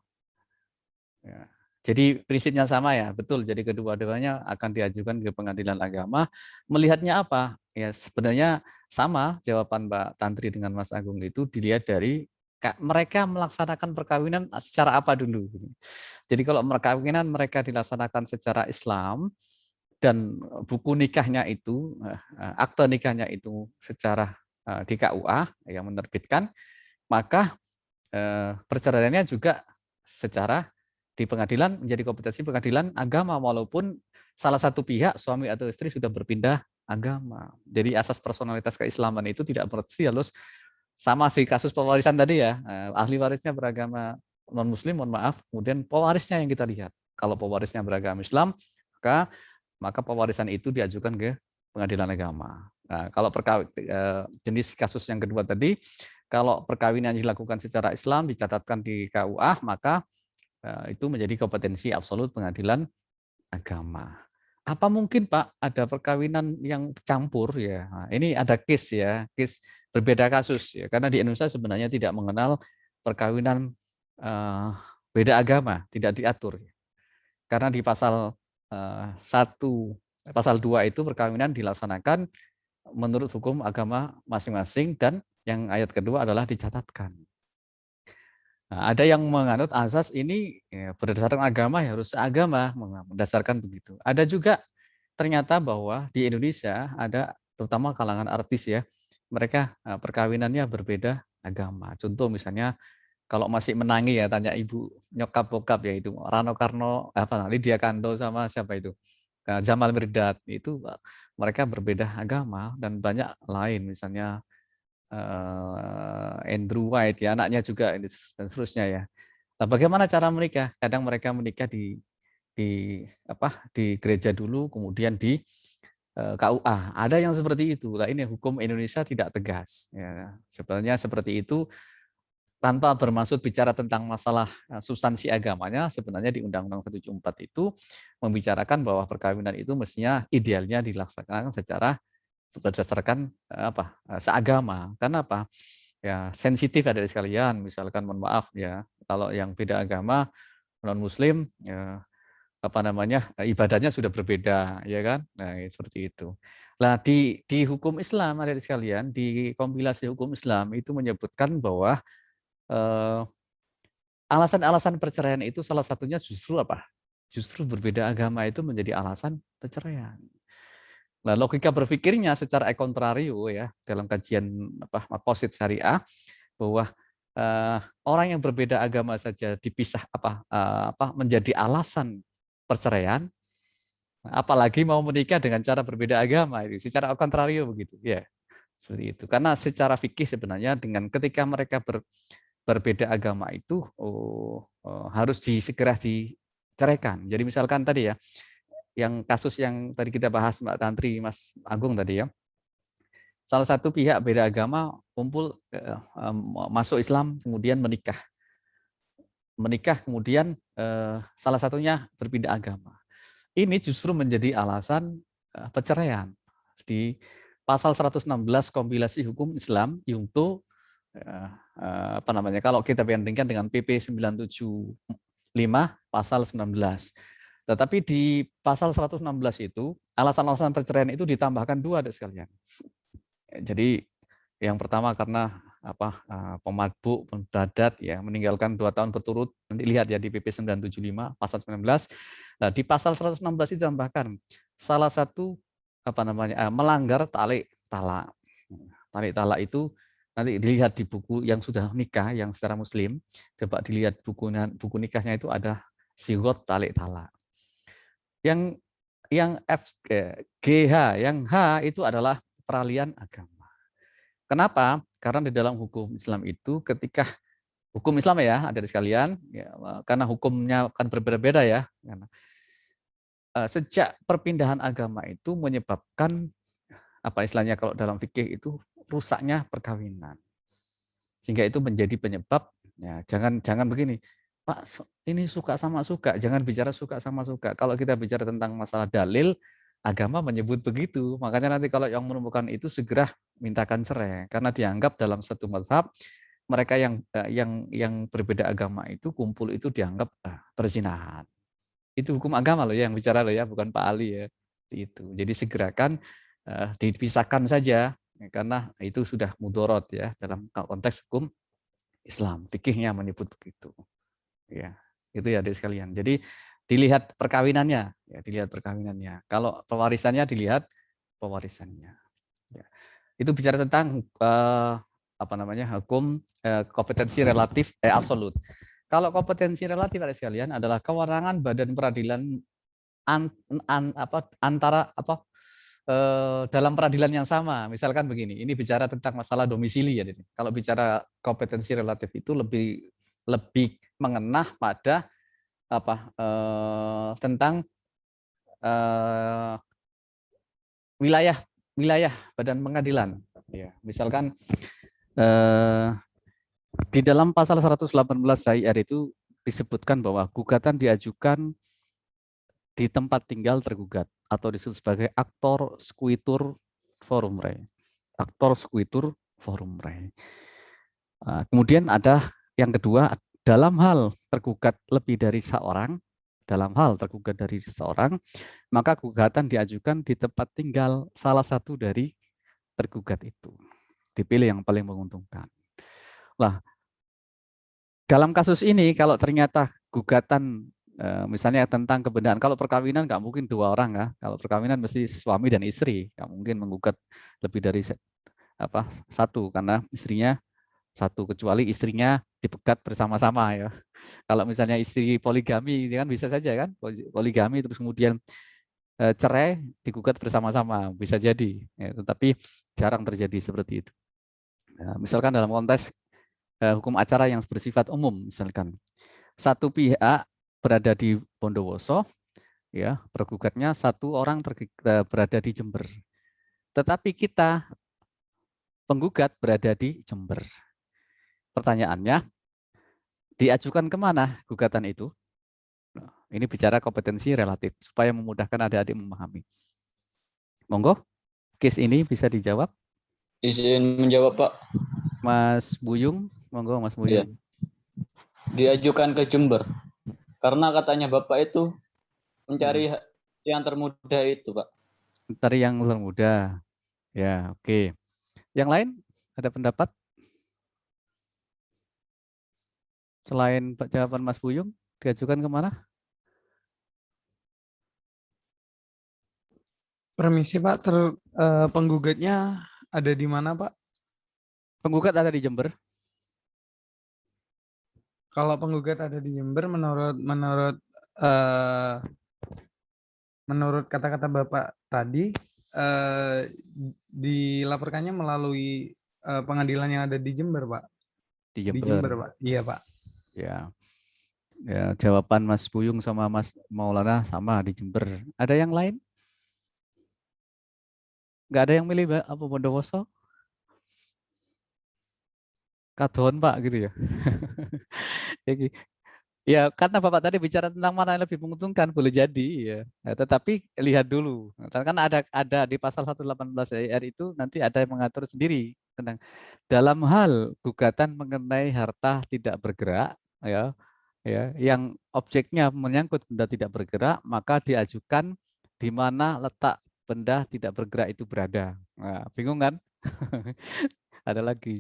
Ya. Jadi prinsipnya sama ya, betul. Jadi kedua-duanya akan diajukan ke pengadilan agama. Melihatnya apa? Ya sebenarnya sama jawaban Mbak Tantri dengan Mas Agung itu dilihat dari mereka melaksanakan perkawinan secara apa dulu. Jadi kalau perkawinan mereka dilaksanakan secara Islam dan buku nikahnya itu, akte nikahnya itu secara di KUA yang menerbitkan, maka perceraiannya juga secara di pengadilan menjadi kompetensi pengadilan agama walaupun salah satu pihak suami atau istri sudah berpindah agama. Jadi asas personalitas keislaman itu tidak berarti harus sama si kasus pewarisan tadi ya, ahli warisnya beragama non muslim, mohon maaf, kemudian pewarisnya yang kita lihat. Kalau pewarisnya beragama Islam, maka pewarisan itu diajukan ke pengadilan agama. Nah, kalau jenis kasus yang kedua tadi, kalau perkawinan dilakukan secara Islam dicatatkan di KUA, maka itu menjadi kompetensi absolut pengadilan agama. Apa mungkin Pak ada perkawinan yang campur ya? Nah, ini ada case ya, case berbeda kasus ya. Karena di Indonesia sebenarnya tidak mengenal perkawinan beda agama, tidak diatur. Karena di pasal 1, pasal 2 itu perkawinan dilaksanakan menurut hukum agama masing-masing dan yang ayat kedua adalah dicatatkan. Nah, ada yang menganut asas ini ya, berdasarkan agama ya harus seagama, mendasarkan begitu. Ada juga ternyata bahwa di Indonesia ada terutama kalangan artis ya, mereka perkawinannya berbeda agama. Contoh misalnya kalau masih menangi ya tanya ibu nyokap bokap ya itu Rano Karno, Lydia Kando sama siapa itu Jamal Mirdad itu mereka berbeda agama dan banyak lain misalnya Andrew White ya anaknya juga dan seterusnya ya. Nah, bagaimana cara menikah? Kadang mereka menikah di gereja dulu kemudian di KUA. Ada yang seperti itu. Nah, ini hukum Indonesia tidak tegas ya. Sebenarnya seperti itu tanpa bermaksud bicara tentang masalah substansi agamanya, sebenarnya di Undang-Undang 174 itu membicarakan bahwa perkawinan itu mestinya idealnya dilaksanakan secara berdasarkan seagama. Karena apa? Ya sensitif ya dari sekalian. Misalkan mohon maaf ya, kalau yang beda agama non muslim ya, ibadahnya sudah berbeda ya kan. Nah, seperti itu. Nah, di hukum Islam ada di sekalian, di kompilasi hukum Islam itu menyebutkan bahwa alasan-alasan perceraian itu salah satunya justru apa? Justru berbeda agama itu menjadi alasan perceraian. Nah, logika berpikirnya secara kontrario ya dalam kajian maqasid syariah bahwa orang yang berbeda agama saja dipisah menjadi alasan perceraian, apalagi mau menikah dengan cara berbeda agama itu secara kontrario begitu ya. Seperti itu. Karena secara fikih sebenarnya dengan ketika mereka berbeda agama itu harus segera diceraikan. Jadi misalkan tadi ya yang kasus yang tadi kita bahas Mbak Tantri, Mas Agung tadi ya. Salah satu pihak beda agama kumpul masuk Islam kemudian menikah. Menikah kemudian salah satunya berpindah agama. Ini justru menjadi alasan perceraian. Di pasal 116 kompilasi hukum Islam Yungto kalau kita bandingkan dengan PP 975 pasal 19. Tetapi di pasal 116 itu, alasan-alasan perceraian itu ditambahkan 2 sekalian. Jadi yang pertama karena pemabuk, pendadat ya meninggalkan 2 tahun berturut. Nanti lihat ya di PP 975 pasal 19. Nah, di pasal 116 itu ditambahkan salah satu melanggar talik talak. Talik talak itu nanti dilihat di buku yang sudah nikah yang secara muslim, coba dilihat buku nikahnya itu ada sigot talik talak. Yang GH, yang H itu adalah peralihan agama. Kenapa? Karena di dalam hukum Islam itu ketika hukum Islam ya, ada di sekalian, ya, karena hukumnya akan berbeda-beda ya. Sejak perpindahan agama itu menyebabkan istilahnya kalau dalam fikih itu rusaknya perkawinan. Sehingga itu menjadi penyebab ya jangan begini. Pak, ini suka sama suka, jangan bicara suka sama suka. Kalau kita bicara tentang masalah dalil, agama menyebut begitu. Makanya nanti kalau yang menemukan itu segera mintakan cerai, karena dianggap dalam satu mazhab mereka yang berbeda agama itu kumpul itu dianggap perzinahan. Itu hukum agama loh yang bicara loh ya, bukan Pak Ali ya. Itu. Jadi segerakan dipisahkan saja, karena itu sudah mudorot ya dalam konteks hukum Islam. Fikihnya menyebut begitu. Ya, itu ya adik sekalian. Jadi dilihat perkawinannya, ya dilihat perkawinannya. Kalau pewarisannya dilihat pewarisannya. Ya. Itu bicara tentang apa namanya hukum kompetensi relatif absolut. Kalau kompetensi relatif adik sekalian adalah kewenangan badan peradilan antara dalam peradilan yang sama. Misalkan begini, ini bicara tentang masalah domisili ya. Kalau bicara kompetensi relatif itu lebih mengenah pada tentang wilayah badan pengadilan. Ya, misalkan di dalam pasal 118 HIR itu disebutkan bahwa gugatan diajukan di tempat tinggal tergugat atau disebut sebagai aktor squitur forum rei. Aktor squitur forum rei. Kemudian ada yang kedua, dalam hal tergugat lebih dari seorang, maka gugatan diajukan di tempat tinggal salah satu dari tergugat itu. Dipilih yang paling menguntungkan. Lah, dalam kasus ini kalau ternyata gugatan misalnya tentang kebenaran, kalau perkawinan nggak mungkin dua orang ya, kalau perkawinan mesti suami dan istri, nggak mungkin menggugat lebih dari satu karena istrinya satu, kecuali istrinya dipegat bersama-sama ya. Kalau misalnya istri poligami kan bisa saja kan, poligami terus kemudian cerai digugat bersama-sama bisa jadi, ya, tetapi jarang terjadi seperti itu. Nah, misalkan dalam konteks hukum acara yang bersifat umum, misalkan satu pihak berada di Bondowoso, ya tergugatnya satu orang berada di Jember, tetapi kita penggugat berada di Jember. Pertanyaannya, diajukan kemana gugatan itu? Nah, ini bicara kompetensi relatif supaya memudahkan adik-adik memahami. Monggo, case ini bisa dijawab. Izin menjawab, Pak. Mas Buyung, monggo Mas Buyung. Iya. Diajukan ke Jember. Karena katanya Bapak itu mencari yang termuda itu, Pak. Mencari yang termuda. Ya, oke. Yang lain ada pendapat? Selain jawaban Mas Buyung, diajukan kemana? Permisi Pak, penggugatnya ada di mana Pak? Penggugat ada di Jember. Kalau penggugat ada di Jember, menurut kata-kata Bapak tadi, dilaporkannya melalui pengadilan yang ada di Jember, Pak. Di Jember. Di Jember, Pak. Iya, Pak. Ya. Ya, jawaban Mas Buyung sama Mas Maulana sama di Jember. Ada yang lain? Nggak ada yang milih apa Bondowoso? Kadon Pak gitu ya. Ya karena Bapak tadi bicara tentang mana yang lebih menguntungkan boleh jadi ya. Nah, tetapi lihat dulu. Kan ada di pasal 118 HIR itu nanti ada yang mengatur sendiri tentang dalam hal gugatan mengenai harta tidak bergerak ya yang objeknya menyangkut benda tidak bergerak, maka diajukan di mana letak benda tidak bergerak itu berada. Nah, bingung kan? Ada lagi.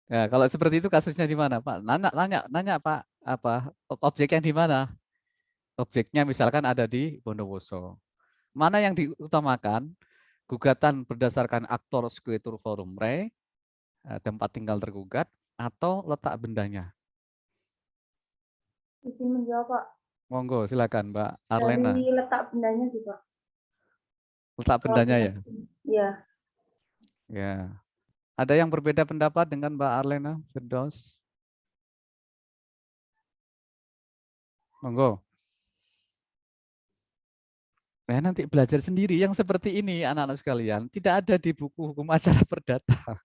Ya, kalau seperti itu kasusnya di mana, Pak? Nanya Pak, objeknya di mana? Objeknya misalkan ada di Bondowoso. Mana yang diutamakan? Gugatan berdasarkan aktor squitur forum rei, tempat tinggal tergugat, atau letak bendanya? Izin menjawab, Pak. Monggo, silakan Mbak Arlena. Dari letak bendanya sih, Pak. Letak bendanya ya? Iya. Ya. Ada yang berbeda pendapat dengan Mbak Arlena Firdaus? Monggo. Nah, nanti belajar sendiri yang seperti ini anak-anak sekalian. Tidak ada di buku hukum acara perdata.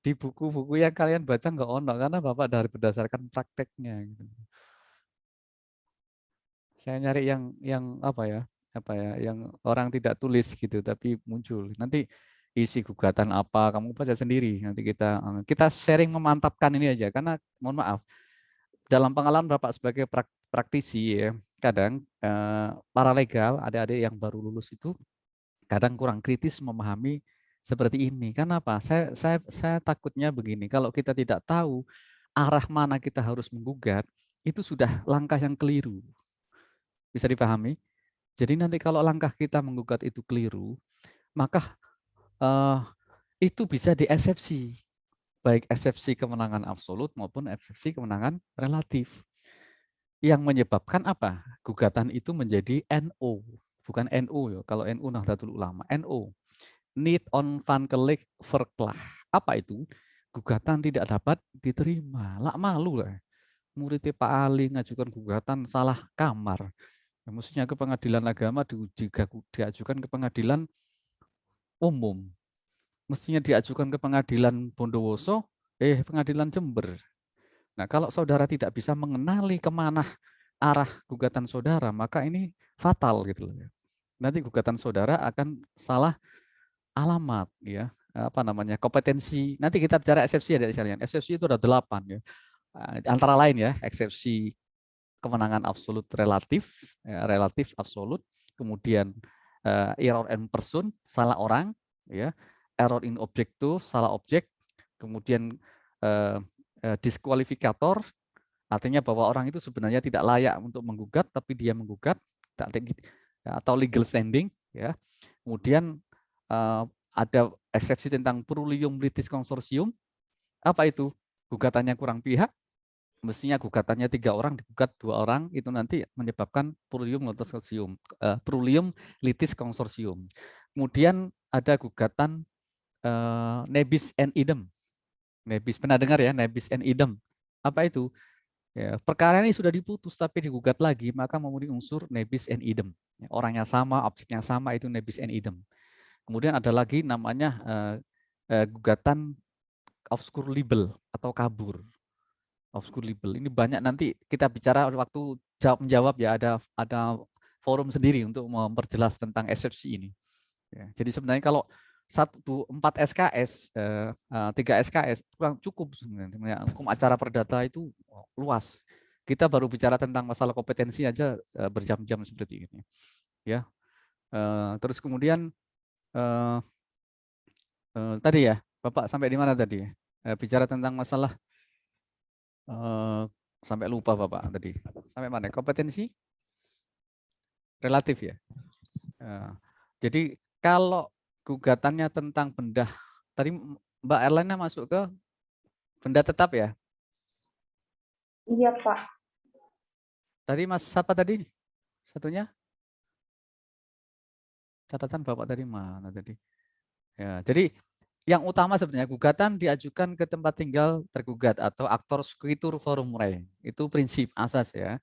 Di buku-buku yang kalian baca nggak ono karena Bapak dari berdasarkan prakteknya. Gitu. Saya nyari yang yang orang tidak tulis gitu tapi muncul. Nanti isi gugatan apa kamu baca sendiri, nanti kita sharing memantapkan ini aja karena mohon maaf dalam pengalaman Bapak sebagai praktisi ya kadang para legal adik-adik yang baru lulus itu kadang kurang kritis memahami seperti ini. Kenapa? Saya takutnya begini, kalau kita tidak tahu arah mana kita harus menggugat, itu sudah langkah yang keliru. Bisa dipahami? Jadi nanti kalau langkah kita menggugat itu keliru, maka itu bisa dieksepsi, baik eksepsi kemenangan absolut maupun eksepsi kemenangan relatif. Yang menyebabkan apa? Gugatan itu menjadi NO, bukan NU ya. Kalau NU Nahdlatul Ulama, NO. Niet onvankelijk verklaar. Apa itu? Gugatan tidak dapat diterima. Lah malu lah. Muridnya Pak Ali ngajukan gugatan salah kamar. Ya, mestinya ke pengadilan agama diajukan ke pengadilan umum. Mestinya diajukan ke pengadilan Bondowoso, pengadilan Jember. Nah, kalau saudara tidak bisa mengenali kemana arah gugatan saudara, maka ini fatal gitu loh. Nanti gugatan saudara akan salah alamat, ya, apa namanya, kompetensi. Nanti kita bicara eksepsi ya dari sekalian. Eksepsi itu ada 8 ya. Antara lain ya, eksepsi kemenangan absolut relatif, ya, relatif absolut, kemudian error in person, salah orang, ya, error in objecto, salah objek, kemudian diskualifikator, artinya bahwa orang itu sebenarnya tidak layak untuk menggugat, tapi dia menggugat, atau legal standing, ya. Kemudian ada eksepsi tentang prurium litis consortium. Apa itu? Gugatannya kurang pihak, mestinya gugatannya 3 orang, digugat 2 orang, itu nanti menyebabkan prurium litis consortium. Kemudian ada gugatan nebis en idem. Nebis, pernah dengar ya, nebis en idem. Apa itu? Ya, perkara ini sudah diputus tapi digugat lagi, maka memenuhi unsur nebis en idem. Orangnya sama, objeknya sama, itu nebis en idem. Kemudian ada lagi namanya gugatan obscur libel atau kabur. Obscur libel. Ini banyak, nanti kita bicara waktu jawab-menjawab ya, ada forum sendiri untuk memperjelas tentang eksepsi ini. Ya, jadi sebenarnya kalau 4 SKS, 3 SKS kurang cukup sebenarnya. Hukum acara perdata itu luas. Kita baru bicara tentang masalah kompetensi aja berjam-jam seperti ini. Ya, terus kemudian tadi ya, Bapak sampai di mana tadi? Bicara tentang masalah sampai lupa Bapak tadi. Sampai mana? Kompetensi relatif ya. Jadi kalau gugatannya tentang benda, tadi Mbak Erlena masuk ke benda tetap ya? Iya, Pak. Tadi Mas siapa tadi? Satunya? Catatan Bapak tadi mana tadi? Ya, jadi yang utama sebenarnya gugatan diajukan ke tempat tinggal tergugat atau aktor squitur forum rei. Itu prinsip asas ya.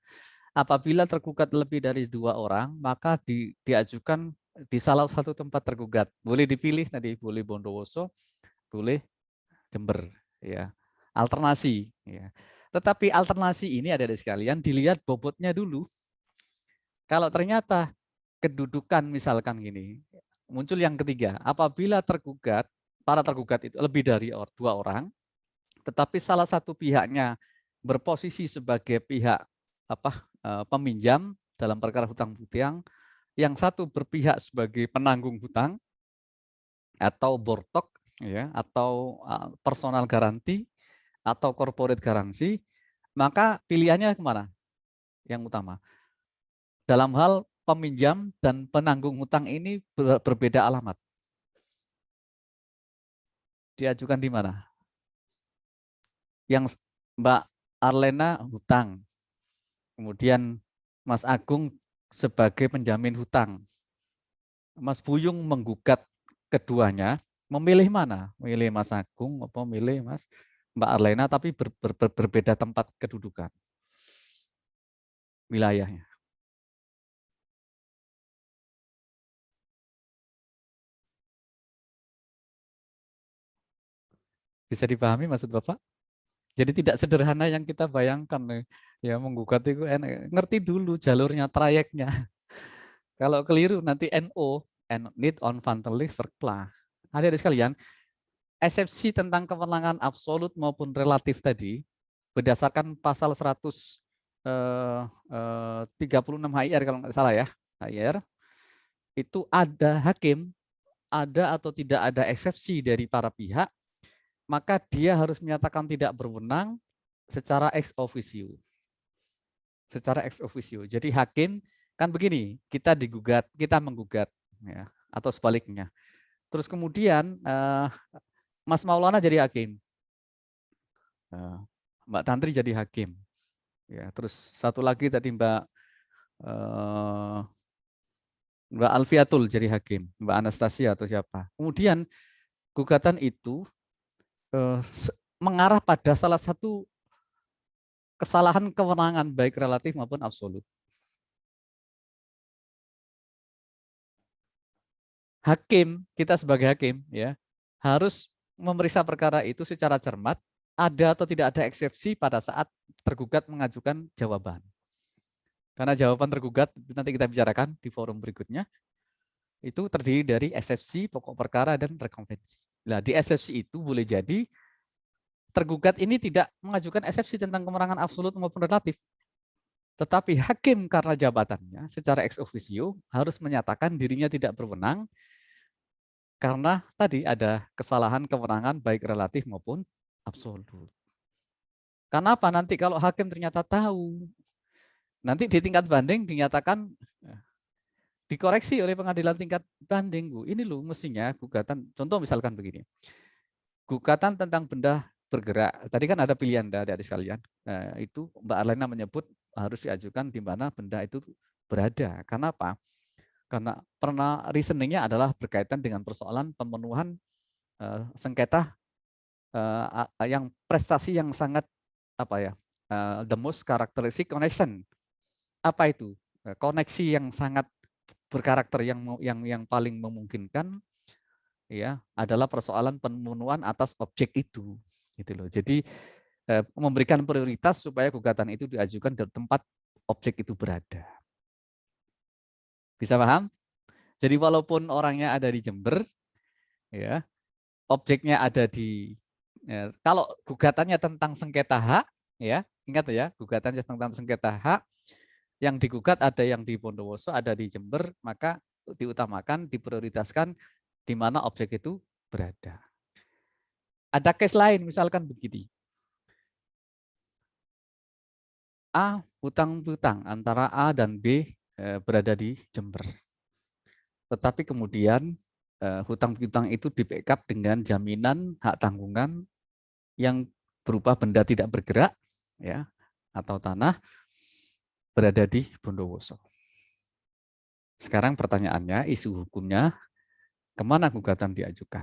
Apabila tergugat lebih dari 2 orang, maka diajukan di salah satu tempat tergugat. Boleh dipilih tadi, boleh Bondowoso, boleh Jember, ya. Alternasi, ya. Tetapi alternasi ini ada di sekalian, dilihat bobotnya dulu. Kalau ternyata kedudukan misalkan gini, muncul yang ketiga, apabila para tergugat itu lebih dari 2 orang, tetapi salah satu pihaknya berposisi sebagai pihak peminjam dalam perkara hutang piutang, yang satu berpihak sebagai penanggung hutang atau bortok, ya, atau personal garanti atau corporate garansi, maka pilihannya kemana? Yang utama. Dalam hal peminjam dan penanggung hutang ini berbeda alamat. Diajukan di mana? Yang Mbak Arlena hutang, kemudian Mas Agung sebagai penjamin hutang. Mas Buyung menggugat keduanya, memilih mana? Memilih Mas Agung atau memilih Mbak Arlena, tapi berbeda tempat kedudukan wilayahnya. Bisa dipahami maksud Bapak? Jadi tidak sederhana yang kita bayangkan, ya, menggugat itu ngerti dulu jalurnya, trayeknya. Kalau keliru nanti NO, niet onvankelijk verklaar. Hadirin sekalian, eksepsi tentang kewenangan absolut maupun relatif tadi berdasarkan pasal 136 HIR kalau nggak salah ya, HIR, itu ada hakim ada atau tidak ada eksepsi dari para pihak, maka dia harus menyatakan tidak berwenang secara ex officio. Secara ex officio. Jadi hakim kan begini, kita menggugat, ya, atau sebaliknya. Terus kemudian Mas Maulana jadi hakim, Mbak Tantri jadi hakim, ya. Terus satu lagi tadi Mbak Alfiatul jadi hakim, Mbak Anastasia atau siapa. Kemudian gugatan itu mengarah pada salah satu kesalahan kewenangan baik relatif maupun absolut. Hakim, kita sebagai hakim, ya, harus memeriksa perkara itu secara cermat, ada atau tidak ada eksepsi pada saat tergugat mengajukan jawaban. Karena jawaban tergugat nanti kita bicarakan di forum berikutnya, itu terdiri dari eksepsi, pokok perkara, dan rekonvensi. Nah, di eksepsi itu boleh jadi tergugat ini tidak mengajukan eksepsi tentang kewenangan absolut maupun relatif. Tetapi hakim karena jabatannya secara ex officio harus menyatakan dirinya tidak berwenang karena tadi ada kesalahan kewenangan baik relatif maupun absolut. Karena apa? Nanti kalau hakim ternyata tahu, nanti di tingkat banding dinyatakan dikoreksi oleh pengadilan tingkat banding, Bu. Ini loh mestinya gugatan, contoh misalkan begini. Gugatan tentang benda bergerak. Tadi kan ada pilihan dari sekalian. Itu Mbak Arlena menyebut harus diajukan di mana benda itu berada. Karena apa? Karena pernah reasoningnya adalah berkaitan dengan persoalan pemenuhan sengketa yang prestasi yang sangat the most characteristic connection. Apa itu? Koneksi yang sangat berkarakter yang paling memungkinkan, ya, adalah persoalan pemenuhan atas objek itu, gitu loh. Jadi memberikan prioritas supaya gugatan itu diajukan di tempat objek itu berada. Bisa paham? Jadi walaupun orangnya ada di Jember, ya, objeknya ada di kalau gugatannya tentang sengketa hak, ya, ingat ya, gugatannya tentang sengketa hak, yang digugat ada yang di Bondowoso, ada di Jember, maka diutamakan, diprioritaskan di mana objek itu berada. Ada case lain, misalkan begini. A hutang piutang antara A dan B berada di Jember. Tetapi kemudian hutang piutang itu di-backup dengan jaminan hak tanggungan yang berupa benda tidak bergerak, ya, atau tanah berada di Bondowoso. Sekarang pertanyaannya, isu hukumnya kemana gugatan diajukan?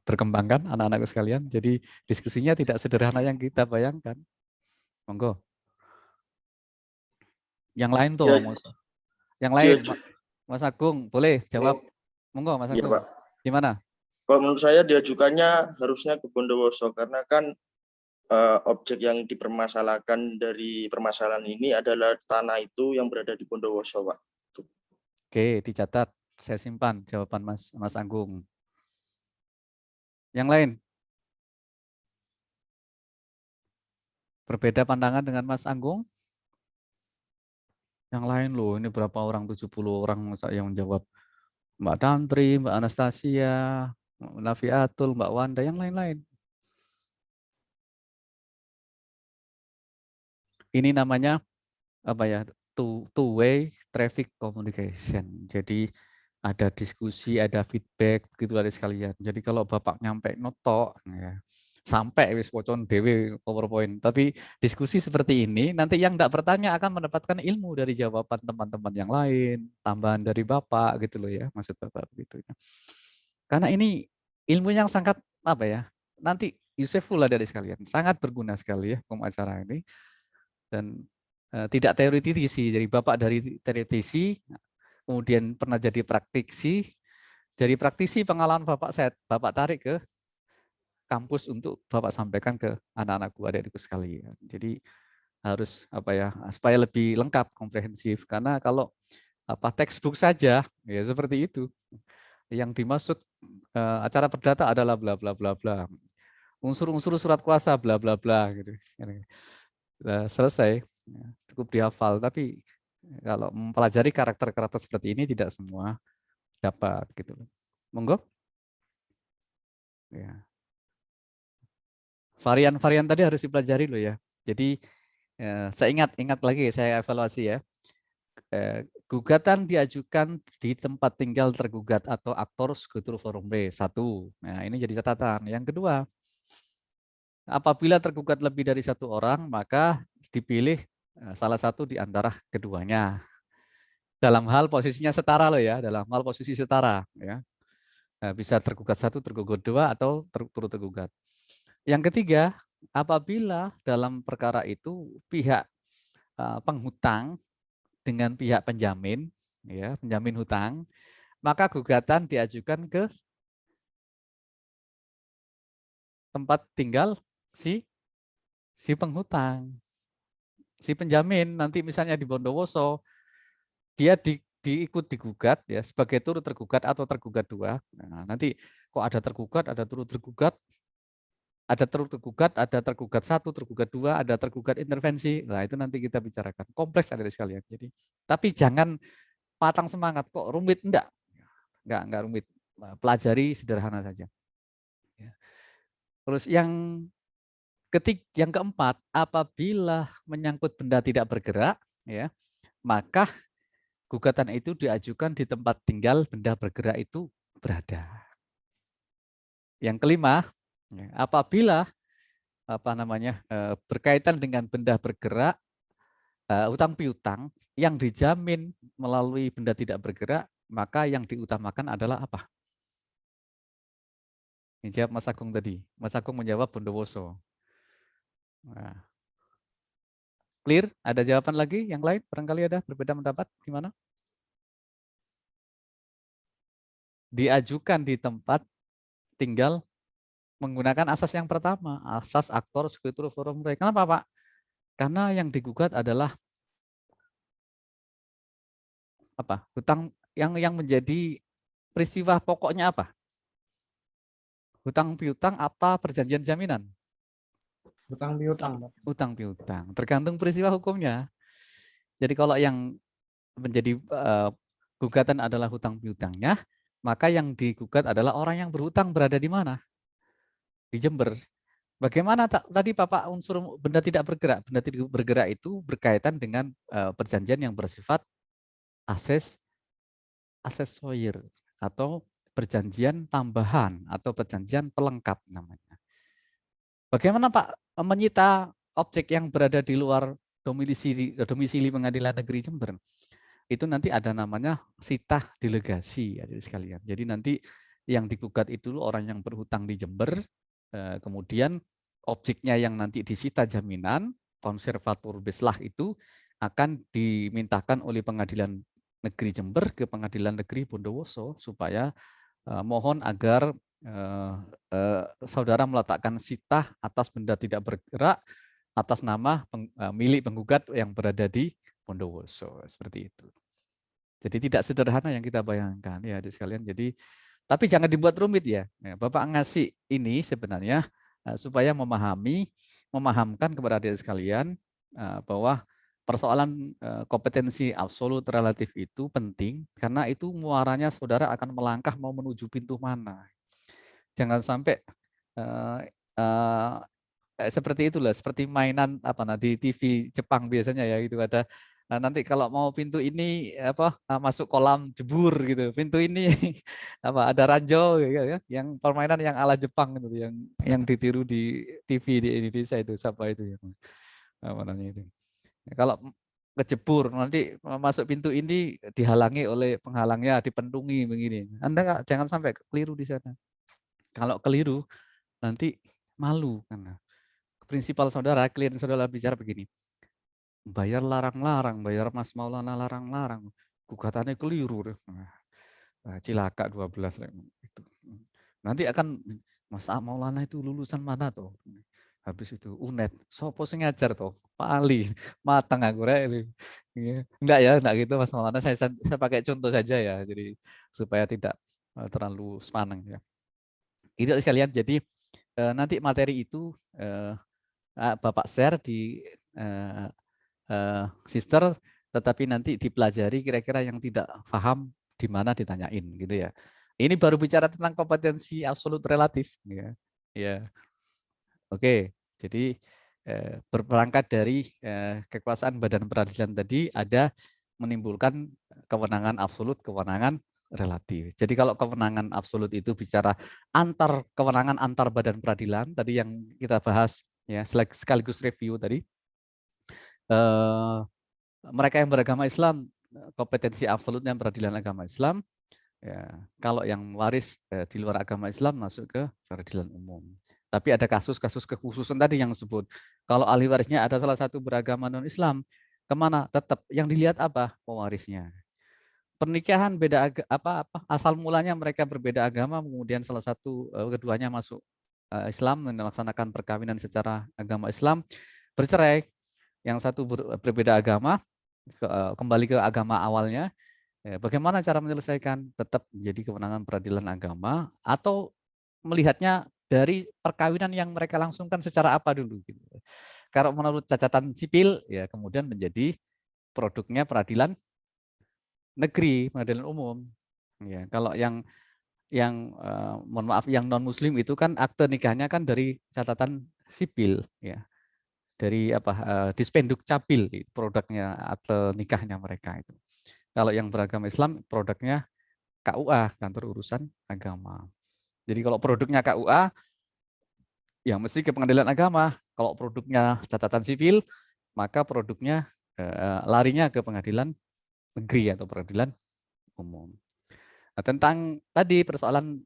Berkembang kan anak-anakku sekalian? Jadi diskusinya tidak sederhana yang kita bayangkan. Monggo. Yang lain tuh, yang lain, Mas Agung, boleh jawab. Monggo, Mas Agung. Pak. Gimana? Kalau menurut saya diajukannya harusnya ke Bondowoso karena kan objek yang dipermasalahkan dari permasalahan ini adalah tanah itu yang berada di Bondowoso, Pak. Oke, dicatat. Saya simpan jawaban Mas Agung. Yang lain? Berbeda pandangan dengan Mas Agung? Yang lain loh, ini berapa orang, 70 orang yang menjawab. Mbak Tantri, Mbak Anastasia, Mbak Nafiatul, Mbak Wanda, yang lain-lain. Ini namanya apa ya? Two-way traffic communication. Jadi ada diskusi, ada feedback, begitu ada sekalian. Jadi kalau Bapak nyampe notok, ya, sampai wis pocon dewe PowerPoint. Tapi diskusi seperti ini, nanti yang tidak bertanya akan mendapatkan ilmu dari jawaban teman-teman yang lain, tambahan dari Bapak, gitu loh ya, maksud Bapak begitu. Karena ini ilmu yang sangat apa ya? Nanti useful lah dari sekalian, sangat berguna sekali ya hukum acara ini. Dan tidak teoretisi, jadi Bapak dari teoretisi, kemudian pernah jadi praktisi, dari praktisi pengalaman Bapak tarik ke kampus untuk Bapak sampaikan ke anak-anakku, adik-adikku sekalian. Jadi harus apa ya, supaya lebih lengkap, komprehensif. Karena kalau textbook saja ya seperti itu. Yang dimaksud acara perdata adalah bla bla bla bla. Unsur-unsur surat kuasa bla bla bla gitu. Selesai, cukup dihafal, tapi Kalau mempelajari karakter-karakter seperti ini tidak semua dapat gitu. Monggo. Ya. Varian-varian tadi harus dipelajari loh ya. Jadi saya ingat lagi, saya evaluasi ya. Gugatan diajukan di tempat tinggal tergugat atau aktor sekutu forum B. 1. Nah, ini jadi catatan. Yang kedua, apabila tergugat lebih dari 1 orang, maka dipilih salah satu di antara keduanya. Dalam hal posisinya setara loh ya, dalam hal posisi setara ya. Bisa tergugat 1, tergugat 2 atau turut tergugat. Yang ketiga, apabila dalam perkara itu pihak penghutang dengan pihak penjamin, ya, penjamin hutang, maka gugatan diajukan ke tempat tinggal si penghutang, si penjamin. Nanti misalnya di Bondowoso, dia diikut digugat ya sebagai turut tergugat atau tergugat 2. Nah, nanti kok ada tergugat, ada turut tergugat, ada turut tergugat, ada tergugat 1, tergugat 2, ada tergugat intervensi. Nah, itu nanti kita bicarakan. Kompleks ada sekalian. Jadi, tapi jangan patang semangat kok rumit, enggak rumit. Pelajari sederhana saja. Terus yang keempat, apabila menyangkut benda tidak bergerak, ya, maka gugatan itu diajukan di tempat tinggal benda bergerak itu berada. Yang kelima, apabila berkaitan dengan benda bergerak, utang piutang yang dijamin melalui benda tidak bergerak, maka yang diutamakan adalah apa? Ini jawab Mas Agung tadi. Mas Agung menjawab Bondowoso. Nah. Clear? Ada jawaban lagi yang lain? Barangkali ada berbeda pendapat? Gimana? Diajukan di tempat tinggal menggunakan asas yang pertama, asas aktor sekutu forum re. Kenapa Pak? Karena yang digugat adalah apa? Hutang yang menjadi peristiwa pokoknya apa? Hutang piutang apa perjanjian jaminan? Hutang piutang. Hutang piutang. Tergantung peristiwa hukumnya. Jadi kalau yang menjadi gugatan adalah hutang piutangnya, maka yang digugat adalah orang yang berhutang berada di mana? Di Jember. Bagaimana tadi Bapak unsur benda tidak bergerak? Benda tidak bergerak itu berkaitan dengan perjanjian yang bersifat asesoir atau perjanjian tambahan atau perjanjian pelengkap namanya. Bagaimana Pak menyita objek yang berada di luar domisili Pengadilan Negeri Jember? Itu nanti ada namanya sitah delegasi adik sekalian. Jadi nanti yang digugat itu orang yang berhutang di Jember, kemudian objeknya yang nanti disita jaminan, konservator beslah itu akan dimintakan oleh Pengadilan Negeri Jember ke Pengadilan Negeri Bondowoso supaya mohon agar saudara meletakkan sitah atas benda tidak bergerak atas nama milik penggugat yang berada di Bondowoso, seperti itu. Jadi tidak sederhana yang kita bayangkan ya adik sekalian. Jadi tapi jangan dibuat rumit ya. Bapak ngasih ini sebenarnya supaya memahamkan kepada adik sekalian bahwa persoalan kompetensi absolut relatif itu penting karena itu muaranya saudara akan melangkah mau menuju pintu mana. Jangan sampai seperti itulah, seperti mainan di TV Jepang biasanya ya itu ada. Nah, nanti kalau mau pintu ini masuk kolam jebur gitu, pintu ini ada ranjau ya, yang permainan yang ala Jepang gitu, yang ditiru di TV di Indonesia itu siapa itu ya, apa namanya itu. Kalau kejebur nanti masuk pintu ini dihalangi oleh penghalangnya, dipentungi begini. Anda jangan sampai keliru di sana. Kalau keliru nanti malu karena prinsipal saudara, klien saudara bicara begini. Bayar larang-larang, bayar Mas Maulana larang-larang, gugatannya keliru. Nah, cilaka 12 itu. Nanti akan Mas Maulana itu lulusan mana toh? Habis itu UNED, sopo sing ngajar toh? Pali, matang aku rek. Enggak ya, enggak gitu Mas Maulana. Saya pakai contoh saja ya, jadi supaya tidak terlalu semaneng ya. Itu sekalian. Jadi nanti materi itu Bapak share di sister tetapi nanti dipelajari kira-kira yang tidak paham di mana ditanyain gitu ya. Ini baru bicara tentang kompetensi absolut relatif ya. Ya. Oke, jadi berperangkat dari kekuasaan badan peradilan tadi ada menimbulkan kewenangan absolut, kewenangan relatif. Jadi kalau kewenangan absolut itu bicara kewenangan antar badan peradilan tadi yang kita bahas ya, sekaligus review tadi. Mereka yang beragama Islam kompetensi absolutnya peradilan agama Islam. Ya, kalau yang waris di luar agama Islam masuk ke peradilan umum. Tapi ada kasus-kasus kekhususan tadi yang disebut. Kalau ahli warisnya ada salah satu beragama non-Islam, kemana? Tetap yang dilihat apa? Pewarisnya. Pernikahan beda asal mulanya mereka berbeda agama, kemudian salah satu keduanya masuk Islam dan melaksanakan perkawinan secara agama Islam, bercerai. Yang satu berbeda agama, kembali ke agama awalnya. Bagaimana cara menyelesaikan? Tetap menjadi kewenangan peradilan agama atau melihatnya dari perkawinan yang mereka langsungkan secara apa dulu. Gitu. Kalau menurut catatan sipil, ya kemudian menjadi produknya peradilan negeri, pengadilan umum. Ya, kalau yang mohon maaf yang non Muslim itu kan akte nikahnya kan dari catatan sipil, ya dari Dispenduk Capil produknya akte nikahnya mereka itu. Kalau yang beragama Islam produknya KUA, Kantor Urusan Agama. Jadi kalau produknya KUA ya mesti ke pengadilan agama. Kalau produknya catatan sipil maka produknya larinya ke pengadilan negeri atau peradilan umum. Nah, tentang tadi persoalan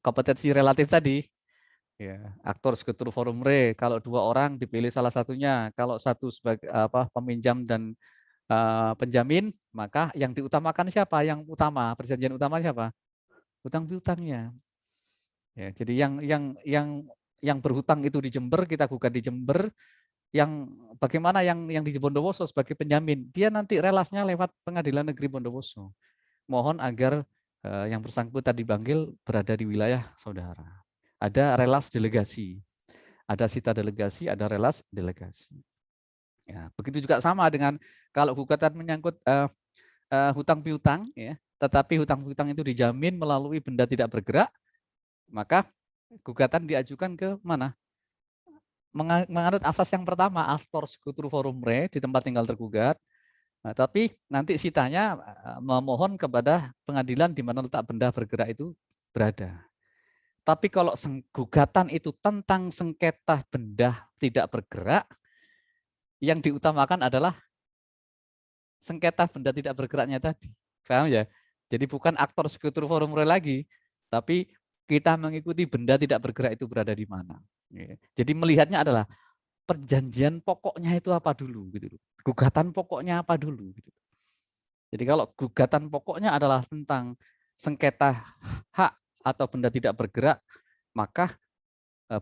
kompetensi relatif tadi, ya, aktor sekutur forum re, kalau dua orang dipilih salah satunya, kalau satu sebagai peminjam dan penjamin, maka yang diutamakan siapa? Yang utama, perjanjian utama siapa? Hutang piutangnya. Ya, jadi yang berhutang itu di Jember, kita gugat di Jember. Yang bagaimana yang di Bondowoso sebagai penjamin, dia nanti relasnya lewat Pengadilan Negeri Bondowoso. Mohon agar yang bersangkutan dipanggil berada di wilayah saudara. Ada relas delegasi, ada sita delegasi, ada relas delegasi. Ya, begitu juga sama dengan kalau gugatan menyangkut hutang piutang, ya, tetapi hutang piutang itu dijamin melalui benda tidak bergerak, maka gugatan diajukan ke mana? Menganut asas yang pertama, astor sekutur forum re, di tempat tinggal tergugat. Nah, tapi nanti sitanya memohon kepada pengadilan di mana letak benda bergerak itu berada. Tapi kalau gugatan itu tentang sengketa benda tidak bergerak, yang diutamakan adalah sengketa benda tidak bergeraknya tadi. Paham ya? Jadi bukan aktor sekutur forum re lagi, tapi kita mengikuti benda tidak bergerak itu berada di mana. Jadi melihatnya adalah perjanjian pokoknya itu apa dulu, gitu. Gugatan pokoknya apa dulu, gitu. Jadi kalau gugatan pokoknya adalah tentang sengketa hak atau benda tidak bergerak, maka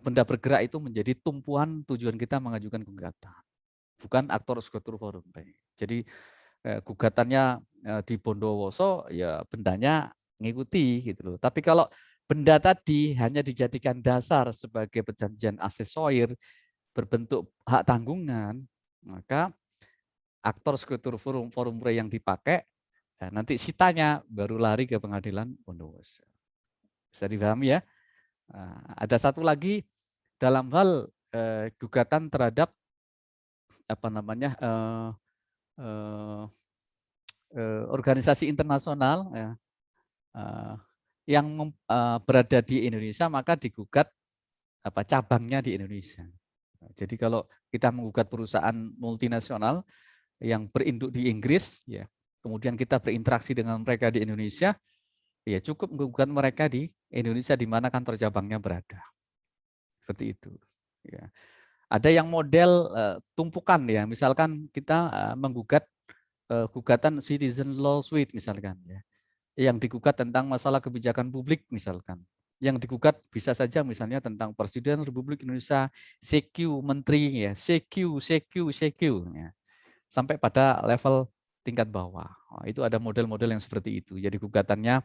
benda bergerak itu menjadi tumpuan tujuan kita mengajukan gugatan, bukan aktor sekutur forum. Jadi gugatannya di Bondowoso, ya bendanya ngikuti, gitu loh. Tapi kalau benda tadi hanya dijadikan dasar sebagai perjanjian aksesorir berbentuk hak tanggungan, maka aktor sekutur forum re yang dipakai nanti sitanya baru lari ke Pengadilan Bondowoso. Bisa dipahami ya? Ada satu lagi dalam hal gugatan terhadap organisasi internasional, ya, yang berada di Indonesia, maka digugat cabangnya di Indonesia. Jadi kalau kita menggugat perusahaan multinasional yang berinduk di Inggris, ya, kemudian kita berinteraksi dengan mereka di Indonesia, ya cukup menggugat mereka di Indonesia di mana kantor cabangnya berada. Seperti itu. Ya. Ada yang model tumpukan, ya, misalkan kita menggugat gugatan citizen law suite misalkan, ya, yang digugat tentang masalah kebijakan publik misalkan. Yang digugat bisa saja misalnya tentang Presiden Republik Indonesia, CQ Menteri, ya, CQ, ya, sampai pada level tingkat bawah. Itu ada model-model yang seperti itu. Jadi gugatannya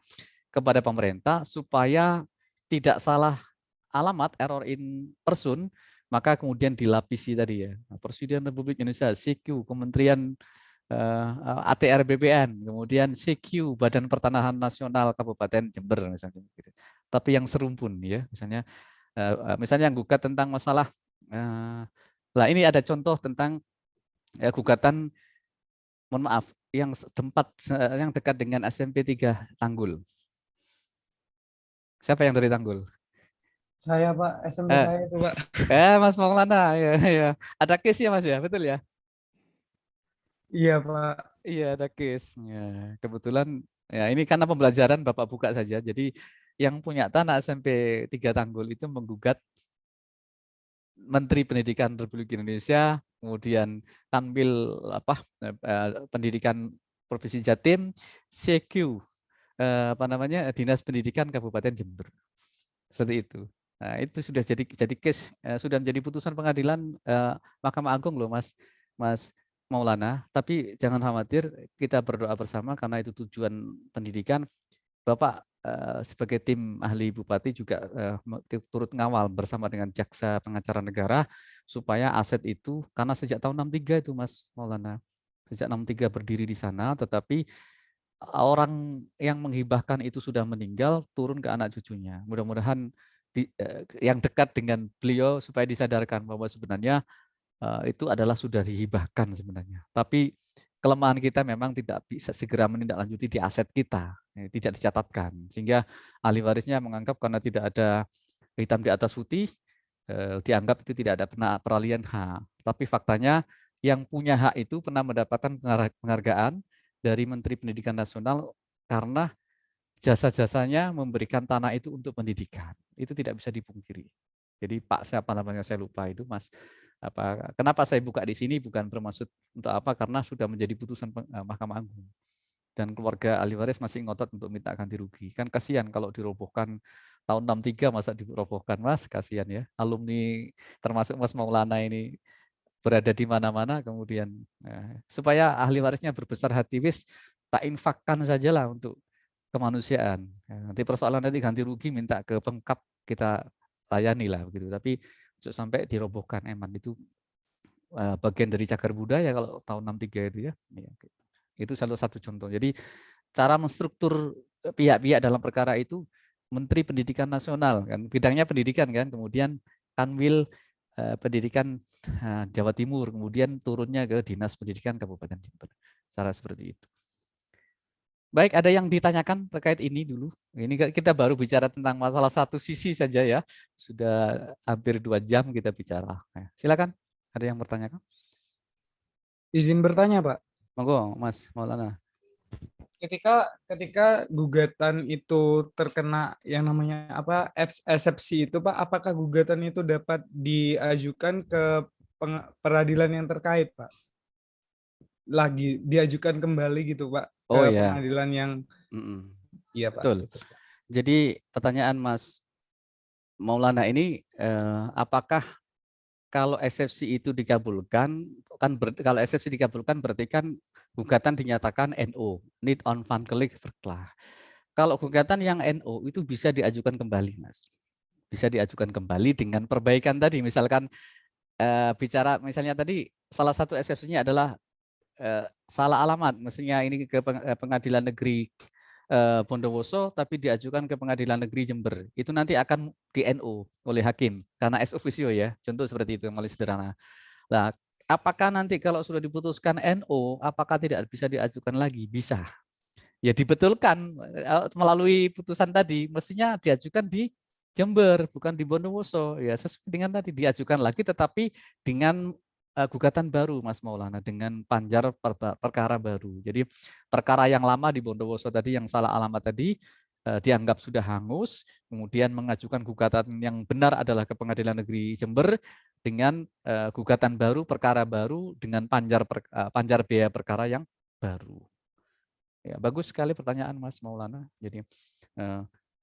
kepada pemerintah supaya tidak salah alamat, error in person, maka kemudian dilapisi tadi, ya, Presiden Republik Indonesia, CQ, Kementerian ATR BPN, kemudian CQ Badan Pertanahan Nasional Kabupaten Jember misalnya. Tapi yang serumpun ya, misalnya yang gugat tentang masalah. Nah ini ada contoh tentang gugatan, mohon maaf, yang yang dekat dengan SMP 3 Tanggul. Siapa yang dari Tanggul? Saya Pak, SMP saya itu Pak. Mas Maulana, ya. Ada case ya Mas ya, betul ya? Iya Pak. Iya ada case. Ya, kebetulan ya ini karena pembelajaran Bapak buka saja. Jadi yang punya tanah SMP 3 Tanggul itu menggugat Menteri Pendidikan Republik Indonesia, kemudian Kanwil Pendidikan Provinsi Jatim, CQ Dinas Pendidikan Kabupaten Jember. Seperti itu. Nah, itu sudah jadi case, sudah menjadi putusan pengadilan Mahkamah Agung loh Mas Maulana. Tapi jangan khawatir, kita berdoa bersama karena itu tujuan pendidikan. Bapak sebagai tim ahli Bupati juga turut ngawal bersama dengan Jaksa Pengacara Negara supaya aset itu, karena sejak tahun 63 itu Mas Maulana, sejak 63 berdiri di sana, tetapi orang yang menghibahkan itu sudah meninggal, turun ke anak cucunya. Mudah-mudahan yang dekat dengan beliau supaya disadarkan bahwa sebenarnya itu adalah sudah dihibahkan sebenarnya. Tapi kelemahan kita memang tidak bisa segera menindaklanjuti di aset kita, tidak dicatatkan. Sehingga ahli warisnya menganggap karena tidak ada hitam di atas putih, dianggap itu tidak ada peralihan hak. Tapi faktanya yang punya hak itu pernah mendapatkan penghargaan dari Menteri Pendidikan Nasional karena jasa-jasanya memberikan tanah itu untuk pendidikan. Itu tidak bisa dipungkiri. Jadi Pak siapa namanya saya lupa itu Mas. Kenapa saya buka di sini bukan bermaksud untuk apa, karena sudah menjadi putusan Mahkamah Agung dan keluarga ahli waris masih ngotot untuk minta ganti rugi. Kan kasihan kalau dirobohkan tahun 63 masa dirobohkan Mas, kasihan ya. Alumni termasuk Mas Maulana ini berada di mana-mana, kemudian supaya ahli warisnya berbesar hati, wis tak infakkan sajalah untuk kemanusiaan. Nanti persoalan nanti ganti rugi minta ke pengkap, kita layani lah begitu. Tapi sampai dirobohkan, eman itu bagian dari cagar budaya kalau tahun 63 itu ya. Itu salah satu contoh. Jadi cara menstruktur pihak-pihak dalam perkara itu Menteri Pendidikan Nasional kan, bidangnya pendidikan kan, kemudian Kanwil Pendidikan Jawa Timur, kemudian turunnya ke Dinas Pendidikan Kabupaten Jember. Cara seperti itu. Baik, ada yang ditanyakan terkait ini dulu? Ini kita baru bicara tentang masalah satu sisi saja ya. Sudah hampir 2 jam kita bicara. Silakan, ada yang bertanya? Izin bertanya Pak. Monggo, Mas Maulana. Ketika gugatan itu terkena yang namanya eksepsi itu Pak, apakah gugatan itu dapat diajukan ke peradilan yang terkait Pak? Lagi diajukan kembali gitu Pak ke pengadilan yang iya Pak. Betul. Jadi pertanyaan Mas Maulana ini apakah kalau eksepsi itu dikabulkan, kalau eksepsi dikabulkan berarti kan gugatan dinyatakan NO, need on Van-Gelijk Verklaar. Kalau gugatan yang NO itu bisa diajukan kembali, Mas. Bisa diajukan kembali dengan perbaikan tadi. Misalkan bicara misalnya tadi salah satu eksepsinya adalah salah alamat, mestinya ini ke Pengadilan Negeri Bondowoso tapi diajukan ke Pengadilan Negeri Jember. Itu nanti akan di NO oleh hakim karena ex officio ya. Contoh seperti itu, paling sederhana. Nah, apakah nanti kalau sudah diputuskan NO, apakah tidak bisa diajukan lagi? Bisa. Ya dibetulkan melalui putusan tadi, mestinya diajukan di Jember, bukan di Bondowoso. Ya sesuai dengan tadi diajukan lagi, tetapi dengan gugatan baru, Mas Maulana, dengan panjar perkara baru. Jadi perkara yang lama di Bondowoso tadi, yang salah alamat tadi, dianggap sudah hangus, kemudian mengajukan gugatan yang benar adalah ke Pengadilan Negeri Jember dengan gugatan baru, perkara baru dengan panjar biaya perkara yang baru. Ya, bagus sekali pertanyaan Mas Maulana. Jadi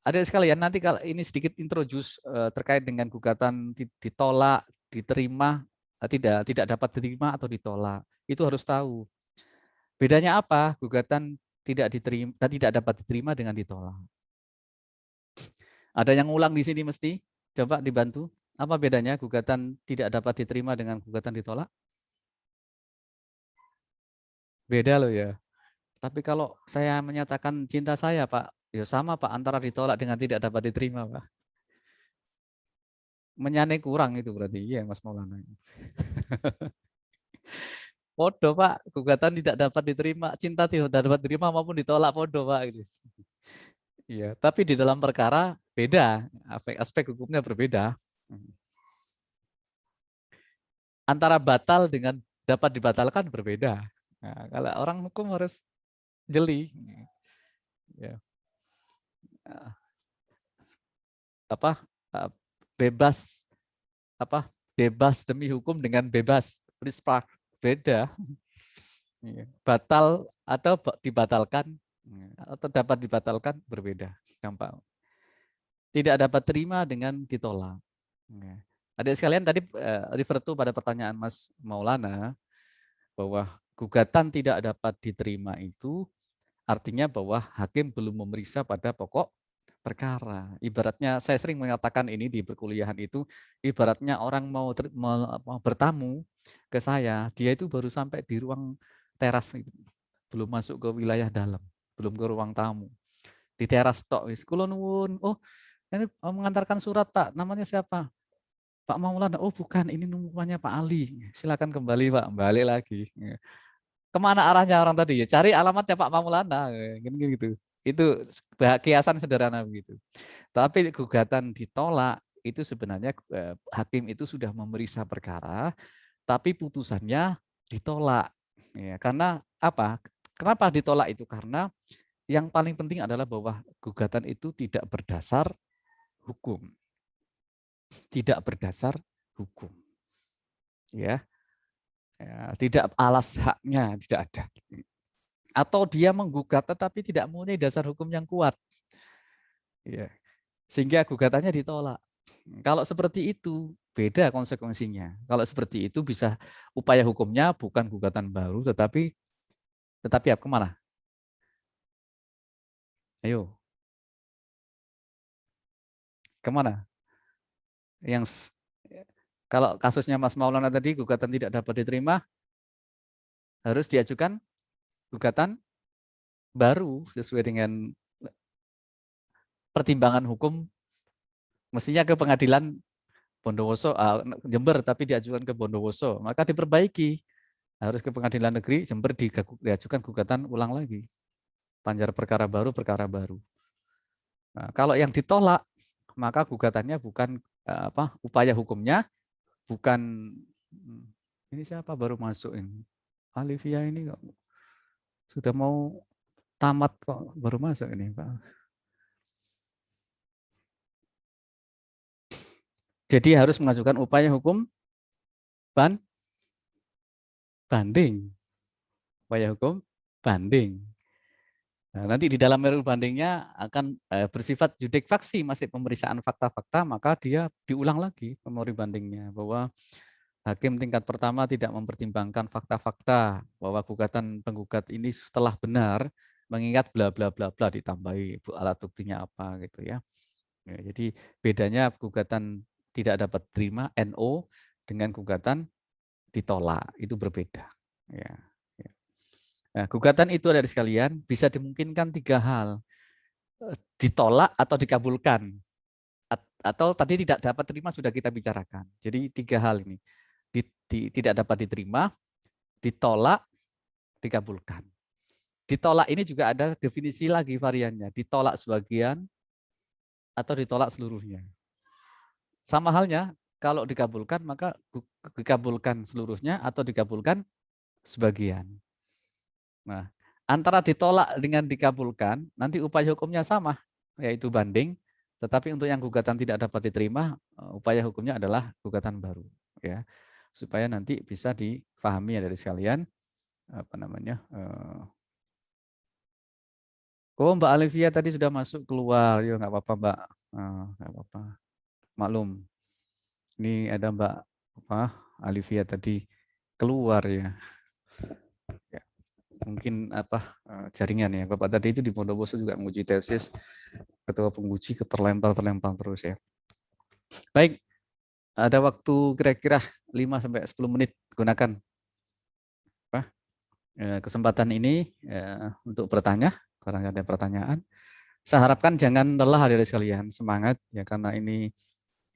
ada sekalian nanti kalau ini sedikit introduce terkait dengan gugatan ditolak, diterima, tidak dapat diterima atau ditolak. Itu harus tahu. Bedanya apa? Gugatan tidak dapat diterima dengan ditolak. Ada yang ulang di sini mesti? Coba dibantu. Apa bedanya gugatan tidak dapat diterima dengan gugatan ditolak? Beda loh ya. Tapi kalau saya menyatakan cinta saya, Pak, ya sama Pak, antara ditolak dengan tidak dapat diterima, Pak. Menyane kurang itu berarti, iya Mas Maulana. Podo Pak, gugatan tidak dapat diterima, cinta tidak dapat diterima maupun ditolak podo Pak. Gitu. Iya, tapi di dalam perkara beda, aspek hukumnya berbeda. Antara batal dengan dapat dibatalkan berbeda. Nah, kalau orang hukum harus jeli. Ya. Apa bebas bebas demi hukum dengan bebas free spark beda. Batal atau dibatalkan atau dapat dibatalkan berbeda gampang. Tidak dapat terima dengan ditolak. Adik sekalian tadi refer to pada pertanyaan Mas Maulana bahwa gugatan tidak dapat diterima itu artinya bahwa hakim belum memeriksa pada pokok perkara. Ibaratnya saya sering mengatakan ini di perkuliahan itu, ibaratnya orang mau bertamu ke saya, dia itu baru sampai di ruang teras, belum masuk ke wilayah dalam, belum ke ruang tamu. Di teras tok wis kula nuwun. Oh, ini mengantarkan surat Pak, namanya siapa? Pak Maulana. Oh bukan, ini namanya Pak Ali. Silakan kembali Pak, balik lagi. Kemana arahnya orang tadi? Ya cari alamatnya Pak Maulana, gitu. Itu kiasan sederhana begitu. Tapi gugatan ditolak itu sebenarnya hakim itu sudah memeriksa perkara, tapi putusannya ditolak. Ya, karena apa? Kenapa ditolak itu? Karena yang paling penting adalah bahwa gugatan itu tidak berdasar hukum. Tidak berdasar hukum. Ya. Tidak alas haknya, tidak ada. Atau dia menggugat tetapi tidak mempunyai dasar hukum yang kuat. Ya. Sehingga gugatannya ditolak. Kalau seperti itu, beda konsekuensinya. Kalau seperti itu bisa upaya hukumnya bukan gugatan baru, tetapi kemana? Ayo. Kemana? Yang kalau kasusnya Mas Maulana tadi, gugatan tidak dapat diterima, harus diajukan gugatan baru sesuai dengan pertimbangan hukum, mestinya ke pengadilan Bondowoso, Jember, tapi diajukan ke Bondowoso, maka diperbaiki. Harus ke pengadilan negeri Jember diajukan gugatan ulang lagi. Panjar perkara baru. Nah, kalau yang ditolak, maka gugatannya bukan upaya hukumnya, bukan ini siapa baru masuk ini. Alivia ini kok sudah mau tamat kok baru masuk ini, Pak. Jadi harus mengajukan upaya hukum banding. Upaya hukum banding. Nah, nanti di dalam meritum bandingnya akan bersifat judik faksi, masih pemeriksaan fakta-fakta, maka dia diulang lagi memori bandingnya bahwa hakim tingkat pertama tidak mempertimbangkan fakta-fakta bahwa gugatan penggugat ini setelah benar mengingat bla bla bla bla ditambahi alat buktinya apa gitu ya. Jadi bedanya gugatan tidak dapat terima NO dengan gugatan ditolak itu berbeda. Ya. Nah, gugatan itu ada di sekalian bisa dimungkinkan 3 hal. Ditolak atau dikabulkan. Atau tadi tidak dapat terima sudah kita bicarakan. Jadi 3 hal ini. Tidak dapat diterima, ditolak, dikabulkan. Ditolak ini juga ada definisi lagi variannya. Ditolak sebagian atau ditolak seluruhnya. Sama halnya kalau dikabulkan maka dikabulkan seluruhnya atau dikabulkan sebagian. Nah, antara ditolak dengan dikabulkan, nanti upaya hukumnya sama, yaitu banding. Tetapi untuk yang gugatan tidak dapat diterima, upaya hukumnya adalah gugatan baru, ya, supaya nanti bisa difahami ya dari sekalian. Apa namanya? Oh, Mbak Alivia tadi sudah masuk keluar, ya nggak apa-apa Mbak, nggak apa-apa, maklum. Ini ada Mbak Alivia tadi keluar ya. Mungkin jaringan ya. Bapak tadi itu di Bondowoso juga menguji tesis, ketua penguji terlempar terus ya. Baik, ada waktu kira-kira 5 sampai 10 menit, gunakan kesempatan ini untuk bertanya, barangkali ada pertanyaan. Saya harapkan jangan lelah hadirin sekalian, semangat ya, karena ini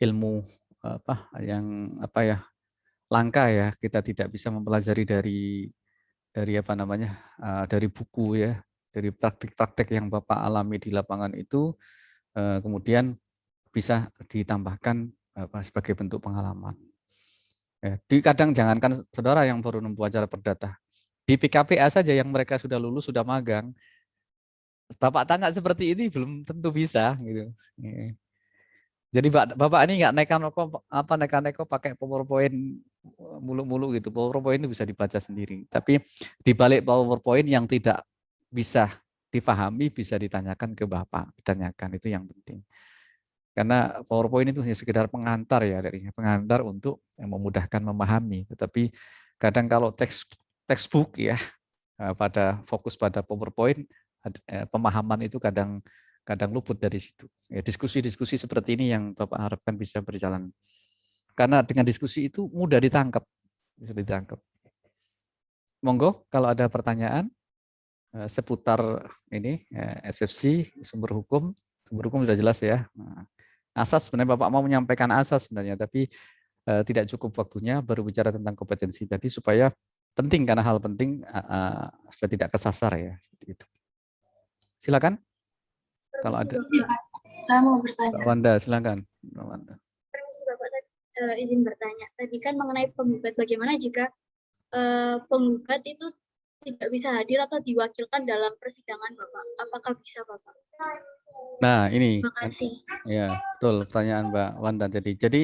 ilmu langka ya. Kita tidak bisa mempelajari dari dari buku ya, dari praktik-praktik yang Bapak alami di lapangan itu, kemudian bisa ditambahkan sebagai bentuk pengalaman. Kadang jangankan saudara yang baru menempuh acara perdata, di PKPA saja yang mereka sudah lulus, sudah magang, Bapak tanya seperti ini belum tentu bisa gitu. Jadi Bapak ini nggak neko pakai PowerPoint mulu-mulu gitu. PowerPoint itu bisa dibaca sendiri. Tapi di balik PowerPoint yang tidak bisa dipahami bisa ditanyakan ke Bapak, ditanyakan, itu yang penting. Karena PowerPoint itu hanya sekedar pengantar ya, pengantar untuk memudahkan memahami. Tetapi kadang kalau textbook ya fokus pada PowerPoint, pemahaman itu kadang luput dari situ. Diskusi-diskusi seperti ini yang Bapak harapkan bisa berjalan. Karena dengan diskusi itu mudah ditangkap, bisa ditangkap. Monggo kalau ada pertanyaan seputar ini eksepsi sumber hukum sudah jelas ya. Asas sebenarnya Bapak mau menyampaikan asas sebenarnya, tapi tidak cukup waktunya, baru bicara tentang kompetensi tadi supaya penting, karena hal penting supaya tidak kesasar ya. Gitu. Silakan. Kalau ada. Saya mau bertanya. Mbak Wanda, silakan. Mbak Wanda. Bapak izin bertanya. Tadi kan mengenai penggugat, bagaimana jika penggugat itu tidak bisa hadir atau diwakilkan dalam persidangan Bapak? Apakah bisa Bapak? Nah ini. Terima kasih. Ya betul pertanyaan Mbak Wanda tadi. Jadi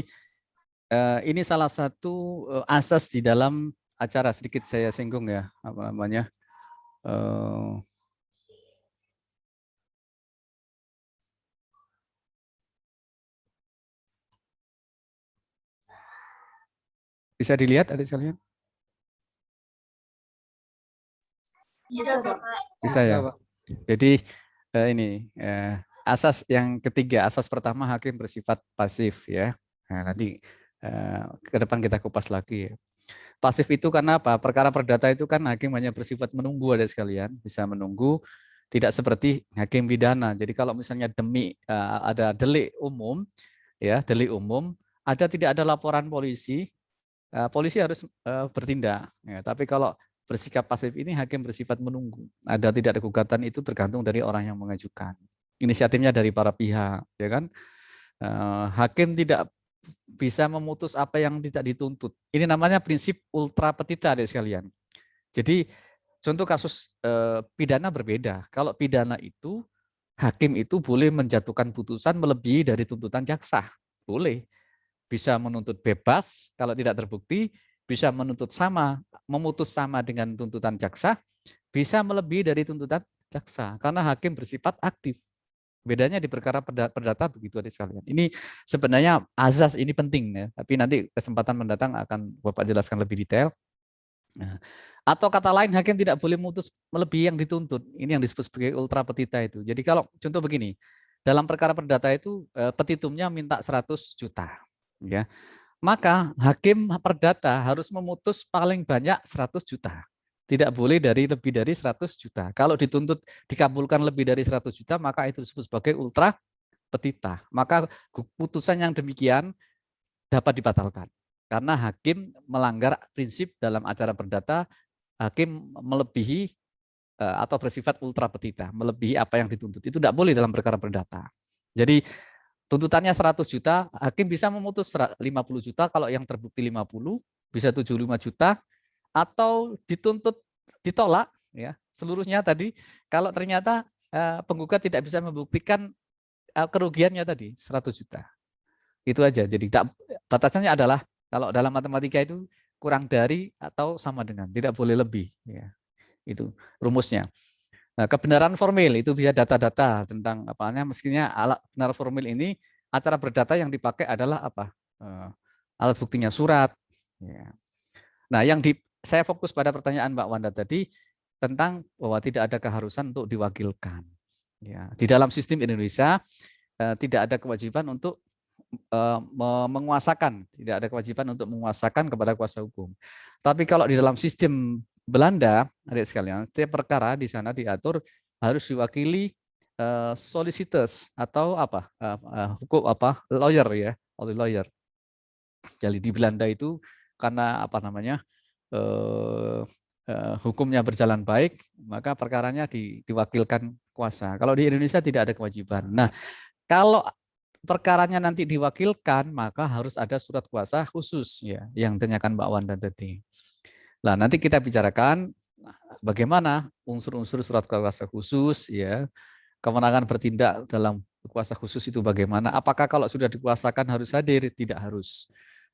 ini salah satu asas di dalam acara, sedikit saya singgung ya, apa namanya. Bisa dilihat adik sekalian? Bisa Bapak. Bisa ya. Jadi ini asas yang ketiga, asas pertama hakim bersifat pasif ya. Nah, nanti ke depan kita kupas lagi ya. Pasif itu karena apa? Perkara perdata itu kan hakim hanya bersifat menunggu adik sekalian, bisa menunggu, tidak seperti hakim pidana. Jadi kalau misalnya ada delik umum ya, delik umum, tidak ada laporan polisi, polisi harus bertindak. Ya, tapi kalau bersikap pasif ini hakim bersifat menunggu. Tidak ada gugatan itu tergantung dari orang yang mengajukan. Inisiatifnya dari para pihak, ya kan? Hakim tidak bisa memutus apa yang tidak dituntut. Ini namanya prinsip ultra petita adik sekalian. Jadi contoh kasus pidana berbeda. Kalau pidana itu hakim itu boleh menjatuhkan putusan melebihi dari tuntutan jaksa. Boleh. Bisa menuntut bebas kalau tidak terbukti, bisa memutus sama dengan tuntutan jaksa, bisa melebihi dari tuntutan jaksa karena hakim bersifat aktif. Bedanya di perkara perdata begitu adik sekalian. Ini sebenarnya azas ini penting ya, tapi nanti kesempatan mendatang akan Bapak jelaskan lebih detail. Atau kata lain hakim tidak boleh memutus melebihi yang dituntut. Ini yang disebut sebagai ultra petita itu. Jadi kalau contoh begini, dalam perkara perdata itu petitumnya minta 100 juta. Ya, maka hakim perdata harus memutus paling banyak 100 juta. Tidak boleh lebih dari 100 juta. Kalau dituntut dikabulkan lebih dari 100 juta, maka itu disebut sebagai ultra petita. Maka putusan yang demikian dapat dibatalkan. Karena hakim melanggar prinsip dalam acara perdata, hakim melebihi atau bersifat ultra petita, melebihi apa yang dituntut. Itu tidak boleh dalam perkara perdata. Jadi tuntutannya 100 juta, hakim bisa memutus 50 juta, kalau yang terbukti 50, bisa 75 juta, atau ditolak ya seluruhnya tadi kalau ternyata penggugat tidak bisa membuktikan kerugiannya tadi 100 juta. Itu aja. Jadi batasannya adalah kalau dalam matematika itu kurang dari atau sama dengan, tidak boleh lebih ya. Itu rumusnya. Nah, kebenaran formil itu bisa data-data tentang mestinya alat benar formil ini acara berdata yang dipakai adalah apa? Alat buktinya surat. Ya. Nah, saya fokus pada pertanyaan Mbak Wanda tadi tentang bahwa tidak ada keharusan untuk diwakilkan. Ya, di dalam sistem Indonesia tidak ada kewajiban untuk menguasakan, tidak ada kewajiban untuk menguasakan kepada kuasa hukum. Tapi kalau di dalam sistem Belanda, adik sekalian, setiap perkara di sana diatur harus diwakili solicitors atau apa hukum apa lawyer ya, oleh lawyer. Jadi di Belanda itu karena apa namanya hukumnya berjalan baik, maka perkaranya diwakilkan kuasa. Kalau di Indonesia tidak ada kewajiban. Nah, kalau perkaranya nanti diwakilkan, maka harus ada surat kuasa khusus ya, yang tanyakan Mbak Wanda tadi. Nah, nanti kita bicarakan bagaimana unsur-unsur surat kuasa khusus ya, kewenangan bertindak dalam kuasa khusus itu bagaimana? Apakah kalau sudah dikuasakan harus hadir? Tidak harus.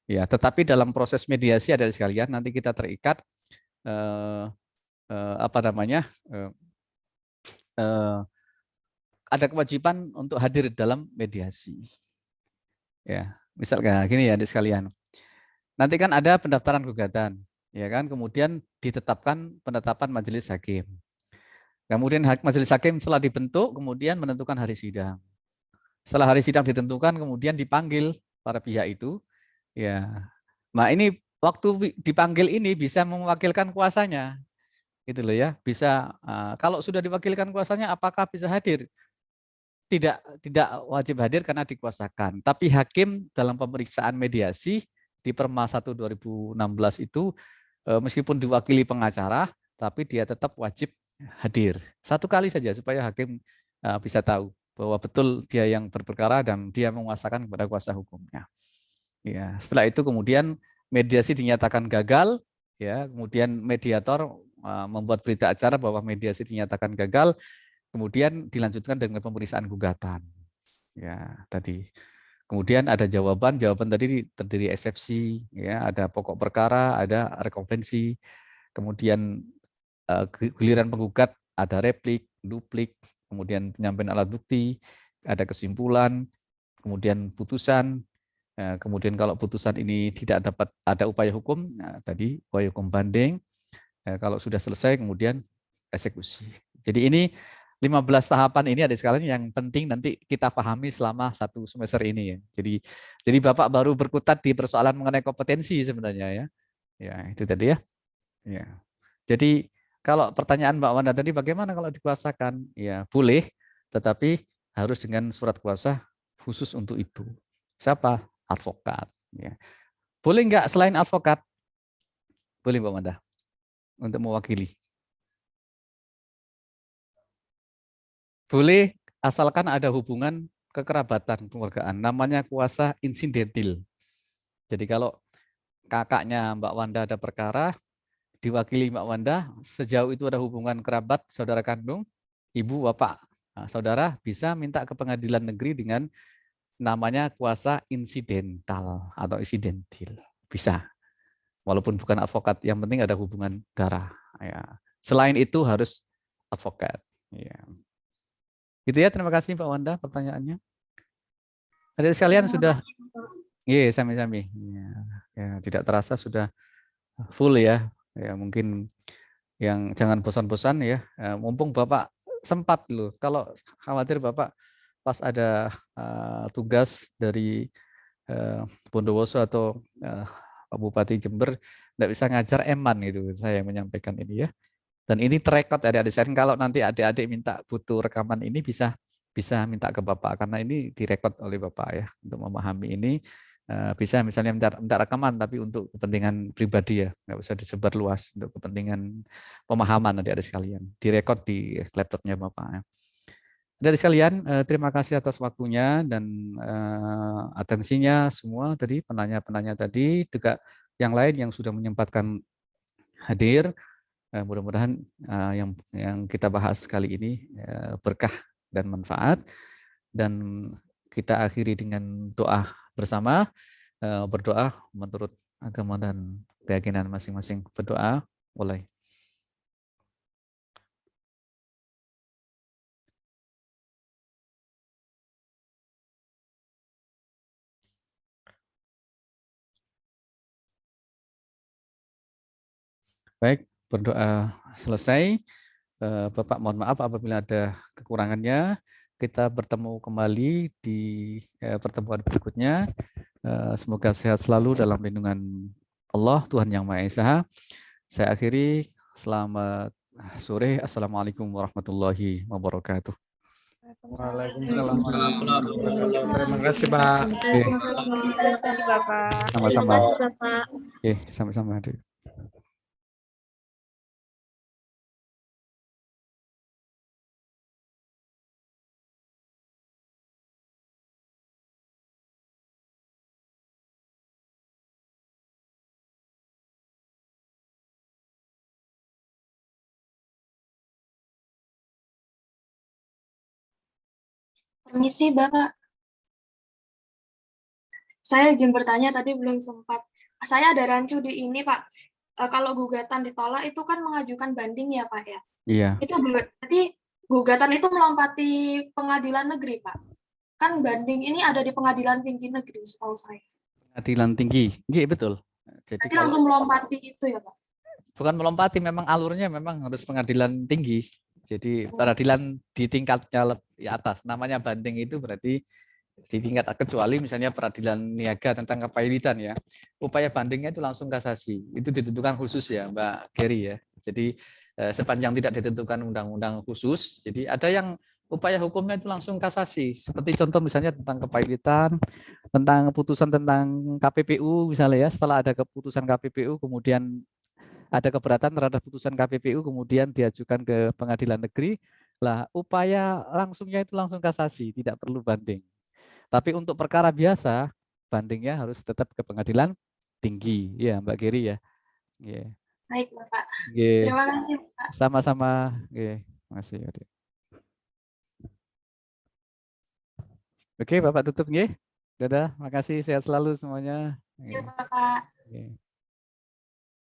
Ya, tetapi dalam proses mediasi ada sekalian nanti kita terikat apa namanya? Ada kewajiban untuk hadir dalam mediasi. Ya, misalnya gini ya, adik sekalian. Nanti kan ada pendaftaran gugatan, ya kan? Kemudian ditetapkan penetapan majelis hakim. Kemudian majelis hakim setelah dibentuk, kemudian menentukan hari sidang. Setelah hari sidang ditentukan, kemudian dipanggil para pihak itu. Ya, nah ini waktu dipanggil ini bisa mewakilkan kuasanya, gitu loh ya. Bisa kalau sudah diwakilkan kuasanya, apakah bisa hadir? Tidak wajib hadir karena dikuasakan. Tapi hakim dalam pemeriksaan mediasi di Perma 1 2016 itu meskipun diwakili pengacara, tapi dia tetap wajib hadir. Satu kali saja supaya hakim bisa tahu bahwa betul dia yang berperkara dan dia menguasakan kepada kuasa hukumnya. Ya, setelah itu kemudian mediasi dinyatakan gagal, ya, kemudian mediator membuat berita acara bahwa mediasi dinyatakan gagal, kemudian dilanjutkan dengan pemeriksaan gugatan. Ya, tadi. Kemudian ada jawaban tadi terdiri eksepsi, ya, ada pokok perkara, ada rekonvensi. Kemudian giliran penggugat ada replik, duplik, kemudian penyampaian alat bukti, ada kesimpulan, kemudian putusan. Kemudian kalau putusan ini tidak dapat ada upaya hukum, nah, tadi upaya hukum banding. Kalau sudah selesai kemudian eksekusi. Jadi ini 15 tahapan ini ada sekalian yang penting nanti kita pahami selama 1 semester ini ya. Jadi Bapak baru berkutat di persoalan mengenai kompetensi sebenarnya ya. Ya, itu tadi ya. Ya. Jadi kalau pertanyaan Mbak Wanda tadi bagaimana kalau dikuasakan? Ya, boleh, tetapi harus dengan surat kuasa khusus untuk itu. Siapa? Advokat, ya. Boleh enggak selain advokat? Boleh Mbak Wanda untuk mewakili. Boleh asalkan ada hubungan kekerabatan keluargaan, namanya kuasa insidentil. Jadi kalau kakaknya Mbak Wanda ada perkara, diwakili Mbak Wanda, sejauh itu ada hubungan kerabat, saudara kandung, ibu, bapak, saudara bisa minta ke pengadilan negeri dengan namanya kuasa insidental atau insidentil. Bisa. Walaupun bukan advokat, yang penting ada hubungan darah. Ya. Selain itu harus advokat. Ya. Gitu ya, terima kasih Pak Wanda pertanyaannya. Adik sekalian sudah, iya sami-sami. Ya, tidak terasa sudah full ya. Ya mungkin yang jangan bosan-bosan ya. Mumpung Bapak sempat loh. Kalau khawatir Bapak pas ada tugas dari Bondowoso atau Pak Bupati Jember tidak bisa ngajar eman gitu. Saya menyampaikan ini ya. Dan ini terekod adik-adik sekalian, kalau nanti adik-adik minta butuh rekaman ini bisa minta ke Bapak karena ini direkod oleh Bapak ya untuk memahami ini bisa misalnya minta rekaman tapi untuk kepentingan pribadi ya, nggak usah disebar luas untuk kepentingan pemahaman adik-adik sekalian. Direkod di laptopnya Bapak ya. Adik-adik sekalian, terima kasih atas waktunya dan atensinya semua tadi penanya-penanya tadi, juga yang lain yang sudah menyempatkan hadir. Mudah-mudahan yang kita bahas kali ini berkah dan manfaat, dan kita akhiri dengan doa bersama, berdoa menurut agama dan keyakinan masing-masing. Berdoa mulai. Baik, berdoa selesai. Bapak mohon maaf apabila ada kekurangannya. Kita bertemu kembali di pertemuan berikutnya. Semoga sehat selalu dalam lindungan Allah, Tuhan Yang Maha Esa. Saya akhiri. Selamat sore. Assalamualaikum warahmatullahi wabarakatuh. Waalaikumsalam warahmatullahi wabarakatuh. Terima kasih, Pak. Oke, Terima kasih Bapak. Terima sama-sama. kasih Bapak. Oke, sama-sama. Adik. Permisi, Bapak. Saya izin bertanya, tadi belum sempat. Saya ada rancu di ini, Pak. Kalau gugatan ditolak itu kan mengajukan banding ya, Pak ya? Iya. Itu berarti gugatan itu melompati pengadilan negeri, Pak. Kan banding ini ada di pengadilan tinggi negeri, setahu saya. Pengadilan tinggi. Iya, betul. Jadi Berarti langsung melompati itu ya, Pak? bukan melompati, memang alurnya memang harus pengadilan tinggi. Jadi peradilan di tingkatnya lebih atas. Namanya banding itu berarti di tingkat, kecuali misalnya peradilan niaga tentang kepailitan ya. Upaya bandingnya itu langsung kasasi. Itu ditentukan khusus ya, Mbak Geri ya. Jadi sepanjang tidak ditentukan undang-undang khusus, jadi ada yang upaya hukumnya itu langsung kasasi. Seperti contoh misalnya tentang kepailitan, tentang keputusan tentang KPPU misalnya ya, setelah ada keputusan KPPU kemudian ada keberatan terhadap putusan KPPU kemudian diajukan ke pengadilan negeri, lah upaya langsungnya itu langsung kasasi, tidak perlu banding. Tapi untuk perkara biasa bandingnya harus tetap ke pengadilan tinggi, ya Mbak Geri ya. Yeah. Baik, Bapak. Yeah. Terima kasih, Pak. Sama-sama. Yeah. Makasih. Oke, Bapak tutup nggih. Dadah, makasih, sehat selalu semuanya. Ya, Bapak. Yeah.